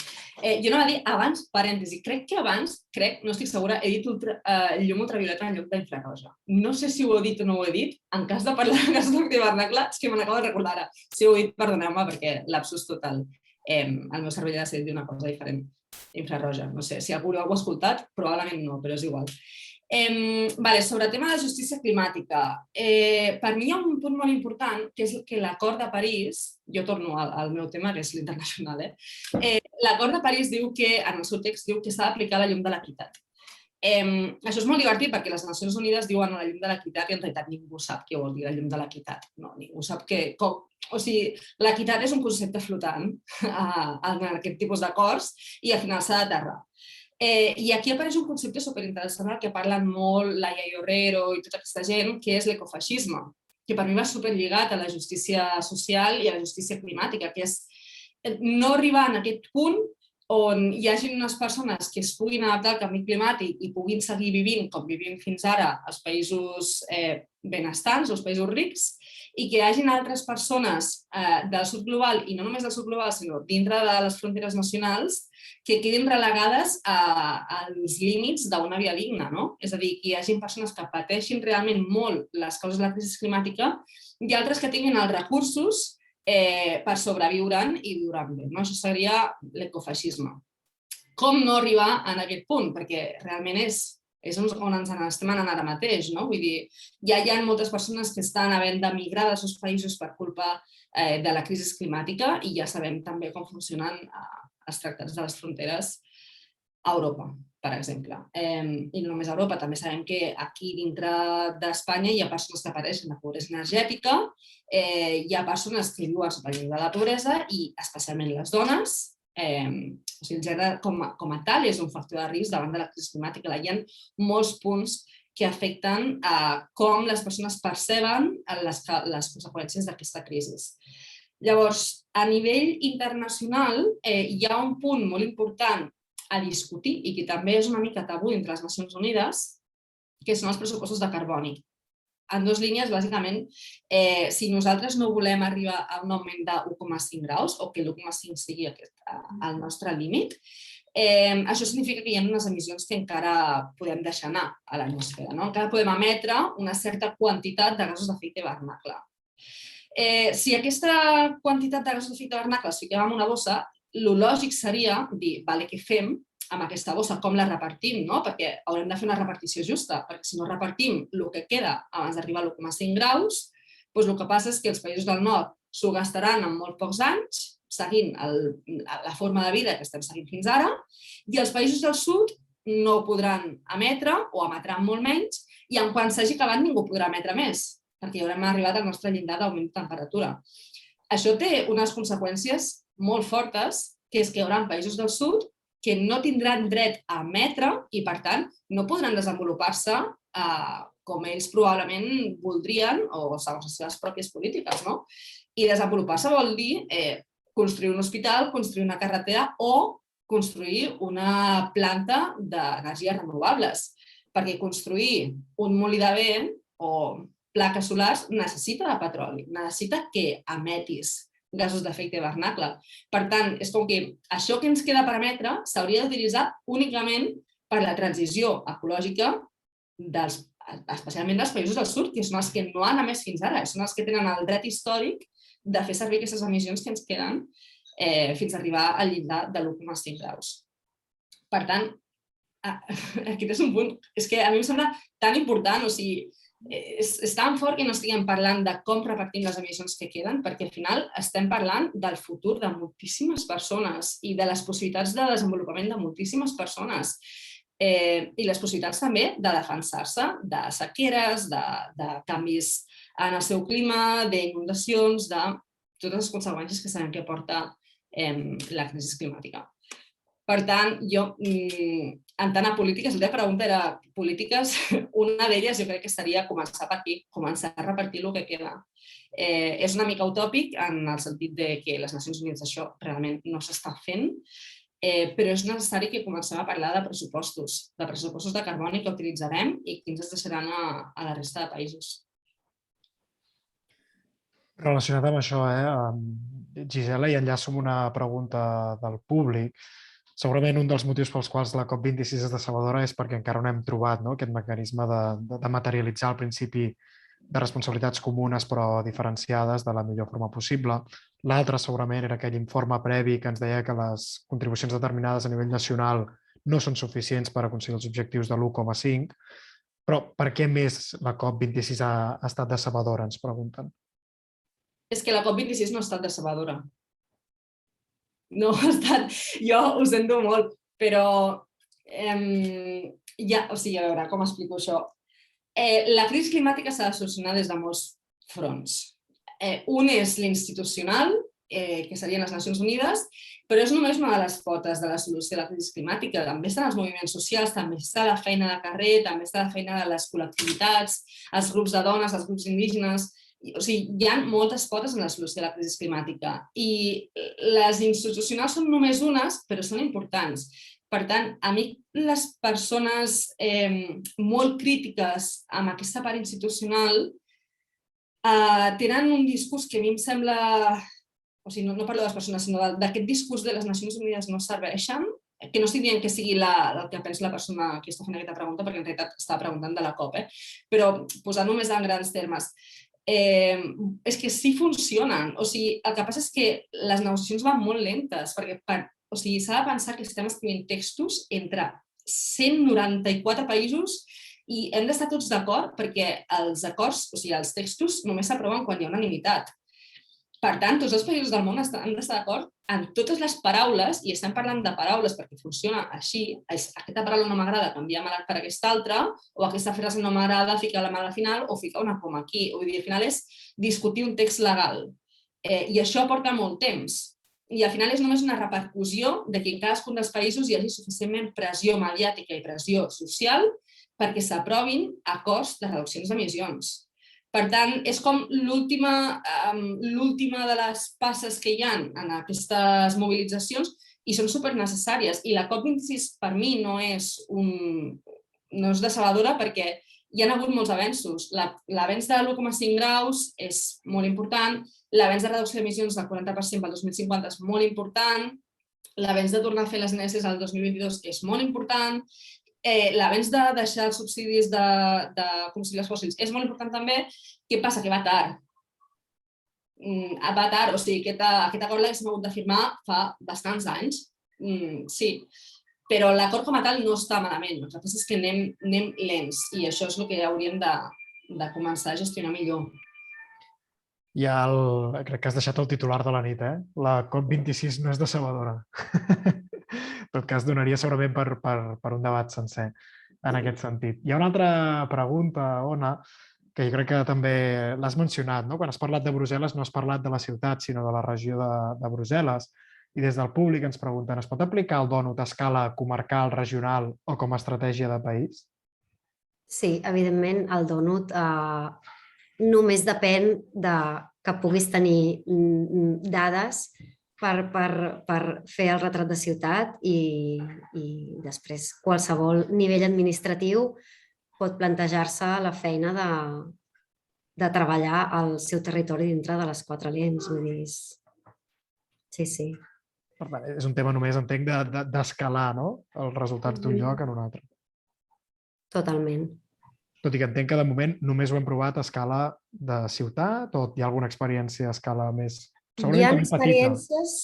Jo anava a dir abans, parèntesi, crec que abans, no estic segura, he dit llum ultravioleta en lloc d'infraroja. No sé si ho he dit o no ho he dit, en cas de parlar en cas d'hivernacle, és que me n'acabo de recordar ara. Si ho he dit, perdoneu-me, perquè lapsus total. El meu cervell ha decidit dir una cosa diferent. Infraroja, no sé, si algú ho ha escoltat, probablement no, però és igual. Sobre el tema de justícia climàtica, per mi hi ha un punt molt important, que és que l'Acord de París, jo torno al meu tema, que és l'internacional, l'Acord de París diu que, en el seu text, diu que s'ha d'aplicar la llum de l'equitat. Això és molt divertit perquè les Nacions Unides diuen la llum de l'equitat i en realitat ningú sap què vol dir la llum de l'equitat. Ningú sap o sigui, l'equitat és un concepte flotant en aquest tipus d'acords i al final s'ha d'aterrar. I aquí apareix un concepte superinteressant del que parlen molt Laia Llorero i tota aquesta gent, que és l'ecofeixisme, que per mi va superlligat a la justícia social i a la justícia climàtica, que és no arribar en aquest punt on hi hagi unes persones que es puguin adaptar al canvi climàtic i puguin seguir vivint com vivim fins ara als països benestants, als països rics, i que hi hagin altres persones del sud global, i no només del sud global, sinó dintre de les fronteres nacionals, que quedin relegades als límits d'una vida digna. És a dir, que hi hagin persones que pateixin realment molt les causes de la crisi climàtica i altres que tinguin els recursos per sobreviure'n i viure'n bé. Això seria l'ecofeixisme. com no arribar a aquest punt, perquè realment és on ens estem anant ara mateix, no? Vull dir, ja hi ha moltes persones que estan havent d'emigrar dels seus països per culpa de la crisi climàtica i ja sabem també com funcionen els tractats de les fronteres a Europa, per exemple. I no només a Europa, també sabem que aquí dintre d'Espanya hi ha persones que pateixen de pobresa energètica, hi ha persones que viuen sota el llindar de la pobresa i especialment les dones. O sigui, el gènere com a tal és un factor de risc davant de la crisi climàtica. Hi ha molts punts que afecten com les persones perceben les conseqüències d'aquesta crisi. Llavors, a nivell internacional, hi ha un punt molt important a discutir i que també és una mica tabú entre les Nacions Unides, que són els pressupostos de carboni. En dues línies, bàsicament, si nosaltres no volem arribar a un augment de 1,5 graus o que l'1,5 sigui el nostre límit, això significa que hi ha unes emissions que encara podem deixar anar a l'atmosfera. Encara podem emetre una certa quantitat de gasos d'efecte hivernacle. Si aquesta quantitat de gasos d'efecte hivernacle es fiquem en una bossa, el lògic seria dir, vale, què fem amb aquesta bossa, com la repartim, perquè haurem de fer una repartició justa, perquè si no repartim el que queda abans d'arribar a 1,5 graus, doncs el que passa és que els països del nord s'ho gastaran en molt pocs anys, seguint la forma de vida que estem seguint fins ara, i els països del sud no podran emetre o emetran molt menys, i en quan s'hagi acabat ningú podrà emetre més, perquè ja haurem arribat al nostre llindar d'augment de temperatura. Això té unes conseqüències molt fortes, que és que hi haurà països del sud que no tindran dret a emetre i, per tant, no podran desenvolupar-se com ells probablement voldrien o segons les seves pròpies polítiques. I desenvolupar-se vol dir construir un hospital, construir una carretera o construir una planta d'energies renovables, perquè construir un molí de vent o plaques solars necessita de petroli, necessita que emetis gasos d'efecte hivernacle. Per tant, és com que això que ens queda per emetre s'hauria d'utilitzar únicament per la transició ecològica, especialment dels països del sud, que són els que no han emès fins ara, són els que tenen el dret històric de fer servir aquestes emissions que ens queden fins a arribar al llindar de l'1,5 graus. Per tant, aquest és un punt, és que a mi em sembla tan important, o sigui, és tan fort que no estiguem parlant de com repartim les emissions que queden, perquè al final estem parlant del futur de moltíssimes persones i de les possibilitats de desenvolupament de moltíssimes persones i les possibilitats també de defensar-se de sequeres, de canvis en el seu clima, d'inundacions, de totes les conseqüències que sabem que porta la crisi climàtica. Per tant, jo, en tant a polítiques, la pregunta era polítiques, una d'elles jo crec que seria començar per aquí, començar a repartir el que queda. És una mica utòpic en el sentit que les Nacions Unides això realment no s'està fent, però és necessari que comencem a parlar de pressupostos de carboni que utilitzarem i quins es deixaran a la resta de països. Relacionat amb això, Gisela, i enllaço amb una pregunta del públic. Segurament un dels motius pels quals la COP26 és decebedora és perquè encara no hem trobat aquest mecanisme de materialitzar el principi de responsabilitats comunes però diferenciades de la millor forma possible. L'altre segurament era aquell informe previ que ens deia que les contribucions determinades a nivell nacional no són suficients per aconseguir els objectius de l'1,5, però per què més la COP26 ha estat decebedora, ens pregunten? És que la COP26 no ha estat decebedora. No ha estat, jo ho sento molt, però o sigui, a veure, com explico això? La crisi climàtica s'ha de solucionar des de molts fronts. Un és l'institucional, que serien les Nacions Unides, però és només una de les potes de la solució de la crisi climàtica. També estan els moviments socials, també està la feina de carrer, també està la feina de les col·lectivitats, els grups de dones, els grups indígenes. O sigui, hi ha moltes potes en la solució de la crisi climàtica i les institucionals són només unes, però són importants. Per tant, a mi les persones molt crítiques amb aquesta part institucional tenen un discurs que a mi em sembla, o sigui, no parlo de les persones, sinó d'aquest discurs de les Nacions Unides no serveixen, que no estic dient que sigui el que pensa la persona que està fent aquesta pregunta, perquè en realitat està preguntant de la COP, però posant-ho més en grans termes. És que sí funcionen. O sigui, el que passa és que les negociacions van molt lentes, perquè o sigui, s'ha de pensar que estem escrivint textos entre 194 països i hem d'estar tots d'acord perquè els acords, o sigui, els textos només s'aproven quan hi ha unanimitat. Per tant, tots els països del món han d'estar d'acord en totes les paraules, i estem parlant de paraules perquè funciona així, aquesta paraula no m'agrada, canvia-me per aquesta altra, o aquesta frase no m'agrada, ficar la mà al final o ficar una coma aquí. Vull dir, al final és discutir un text legal. I això porta molt temps. I al final és només una repercussió de que en cadascun dels països hi hagi suficientment pressió mediàtica i pressió social perquè s'aprovin acords de reduccions d'emissions. Per tant, és com l'última de les passes que hi ha en aquestes mobilitzacions i són supernecessàries. I la COP26 per mi no és decebedora perquè hi ha hagut molts avenços. L'avenç de l'1,5 graus és molt important, l'avenç de reducció d'emissions del 40% pel 2050 és molt important, l'avenç de tornar a fer les NS al 2022 és molt important, l'avenç de deixar els subsidis de combustibles fòssils és molt important també. Què passa? Que va tard. Va tard, o sigui, aquest acord l'haguéssim hagut de firmar fa bastants anys, sí, però l'acord com a tal no està malament. El que passa és que anem lents i això és el que hauríem de començar a gestionar millor. Crec que has deixat el titular de la nit, eh? La COP26 no és decebedora. En tot cas, donaria segurament per un debat sencer en aquest sentit. Hi ha una altra pregunta, Ona, que jo crec que també l'has mencionat, no? Quan has parlat de Brussel·les no has parlat de la ciutat, sinó de la regió de Brussel·les. I des del públic ens pregunten, es pot aplicar el dònut a escala comarcal, regional o com a estratègia de país? Sí, evidentment el dònut només depèn que puguis tenir dades per fer el retrat de ciutat i després qualsevol nivell administratiu pot plantejar-se la feina de treballar al seu territori dintre de les 4 lents. Vull dir, sí. Per tant, és un tema només, entenc, d'escalar, no? Els resultats d'un lloc en un altre. Totalment. Tot i que entenc que de moment només ho hem provat a escala de ciutat o hi ha alguna experiència a escala més... Hi ha experiències...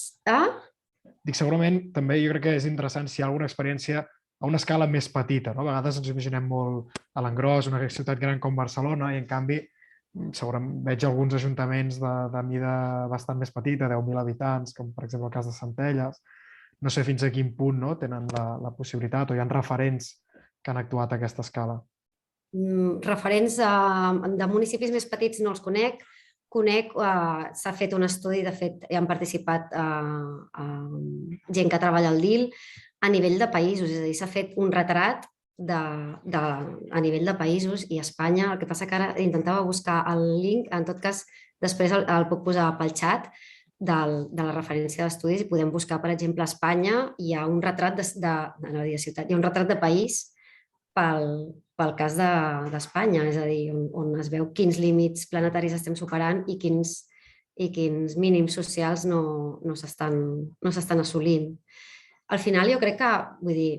Dic, segurament també jo crec que és interessant si hi ha alguna experiència a una escala més petita, no? A vegades ens imaginem molt a l'engròs, una ciutat gran com Barcelona, i en canvi segurament veig alguns ajuntaments de mida bastant més petita, 10.000 habitants, com per exemple el cas de Centelles. No sé fins a quin punt tenen la possibilitat o hi ha referents que han actuat a aquesta escala. Referents de municipis més petits no els conec. S'ha fet un estudi, de fet, hi han participat gent que treballa al DIL a nivell de països, és a dir, s'ha fet un retrat a nivell de països i Espanya, el que passa que ara intentava buscar el link, en tot cas, després el puc posar pel xat de la referència d'estudis i podem buscar, per exemple, a Espanya hi ha un retrat hi ha un retrat de país pel cas d'Espanya, és a dir, on es veu quins límits planetaris estem superant i quins mínims socials no s'estan assolint. Al final jo crec que, vull dir,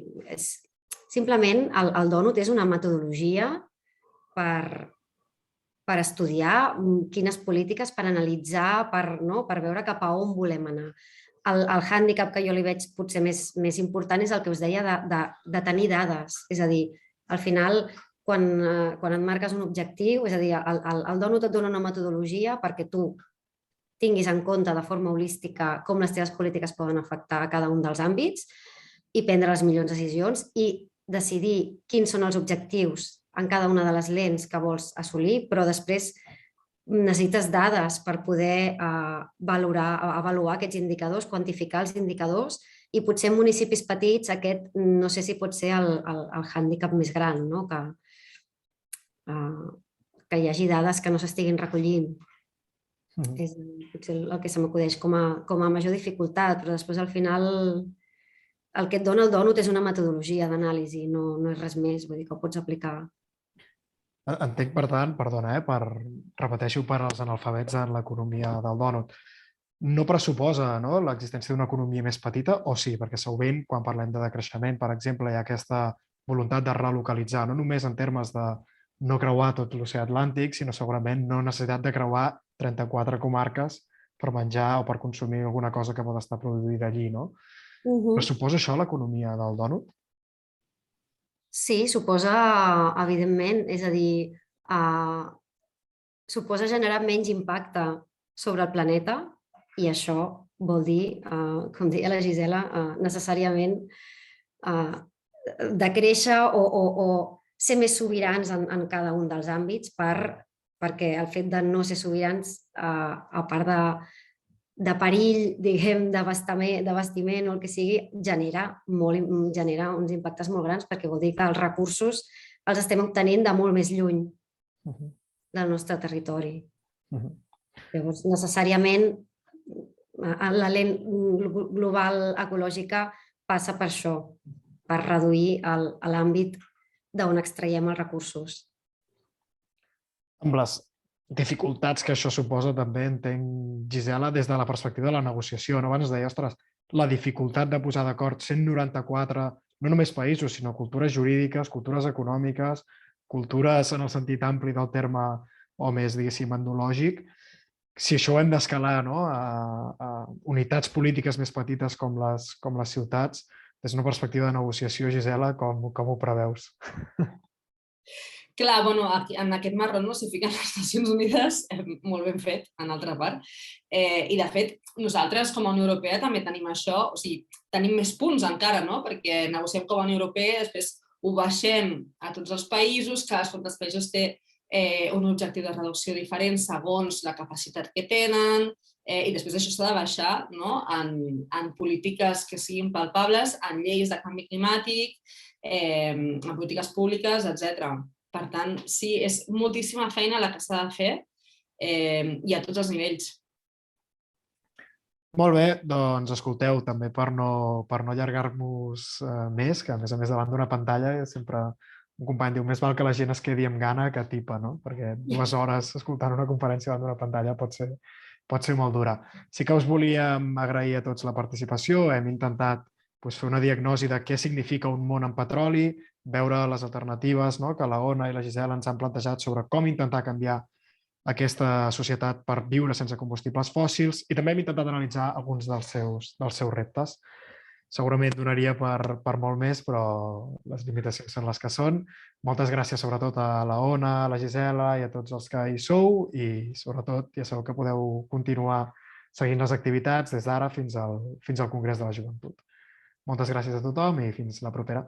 simplement el dònut és una metodologia per estudiar quines polítiques, per analitzar, per veure cap a on volem anar. El hàndicap que jo li veig potser més important és el que us deia de tenir dades. És a dir, al final, quan et marques un objectiu, és a dir, el dònut et dona una metodologia perquè tu tinguis en compte de forma holística com les teves polítiques poden afectar a cada un dels àmbits i prendre les millors decisions i decidir quins són els objectius en cada una de les lents que vols assolir, però després necessites dades per poder avaluar aquests indicadors, quantificar els indicadors i potser en municipis petits aquest no sé si pot ser el hàndicap més gran, no? Que hi hagi dades que no s'estiguin recollint. És potser el que se m'acudeix com a major dificultat, però després al final el que et dona el dònut és una metodologia d'anàlisi, no és res més, vull dir que ho pots aplicar. Entenc, per tant, perdona, repeteixo per als analfabets en l'economia del dònut, no pressuposa l'existència d'una economia més petita, o sí, perquè sovint quan parlem de decreixement, per exemple, hi ha aquesta voluntat de relocalitzar, no només en termes de no creuar tot l'oceà Atlàntic, sinó segurament no necessitat de creuar 34 comarques per menjar o per consumir alguna cosa que pot estar produïda allí, no? Però suposa això l'economia del dònut? Sí, suposa, evidentment, és a dir, suposa generar menys impacte sobre el planeta i això vol dir, com deia la Gisela, necessàriament de créixer o ser més sobirans en cada un dels àmbits perquè el fet de no ser sobirans, a part de perill, diguem, d'abastiment o el que sigui, genera uns impactes molt grans perquè vol dir que els recursos els estem obtenint de molt més lluny del nostre territori. Llavors, necessàriament, la lent global ecològica passa per això, per reduir l'àmbit d'on extraiem els recursos. Amb les dificultats que això suposa també entenc, Gisela, des de la perspectiva de la negociació. Abans deia, ostres, la dificultat de posar d'acord 194, no només països, sinó cultures jurídiques, cultures econòmiques, cultures en el sentit ampli del terme o més, diguéssim, etnològic. Si això ho hem d'escalar a unitats polítiques més petites com les ciutats, des d'una perspectiva de negociació, Gisela, com ho preveus? Clar, en aquest marrón s'hi fiquen les Nacions Unides, molt ben fet, en altra part, i de fet nosaltres com a Unió Europea també tenim això, o sigui, tenim més punts encara, no? Perquè negociem com a Unió Europea, després ho baixem a tots els països, cadascun dels països té un objectiu de reducció diferent segons la capacitat que tenen, i després això s'ha de baixar en polítiques que siguin palpables, en lleis de canvi climàtic, en polítiques públiques, etc. Per tant, sí, és moltíssima feina la que s'ha de fer i a tots els nivells. Molt bé, doncs escolteu, també per no allargar-nos més, que a més davant d'una pantalla sempre un company diu més val que la gent es quedi amb gana que tipa, no? Perquè 2 hores escoltant una conferència davant d'una pantalla pot ser molt dura. Sí que us volíem agrair a tots la participació, hem intentat fer una diagnosi de què significa un món amb petroli, veure les alternatives que la Ona i la Gisela ens han plantejat sobre com intentar canviar aquesta societat per viure sense combustibles fòssils i també hem intentat analitzar alguns dels seus reptes. Segurament donaria per molt més, però les limitacions són les que són. Moltes gràcies sobretot a la Ona, a la Gisela i a tots els que hi sou i sobretot ja sabeu que podeu continuar seguint les activitats des d'ara fins al Congrés de la Joventut. Moltes gràcies a tothom i fins la propera.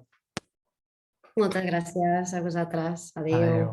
Moltes gràcies a vosaltres. Adéu. Adéu.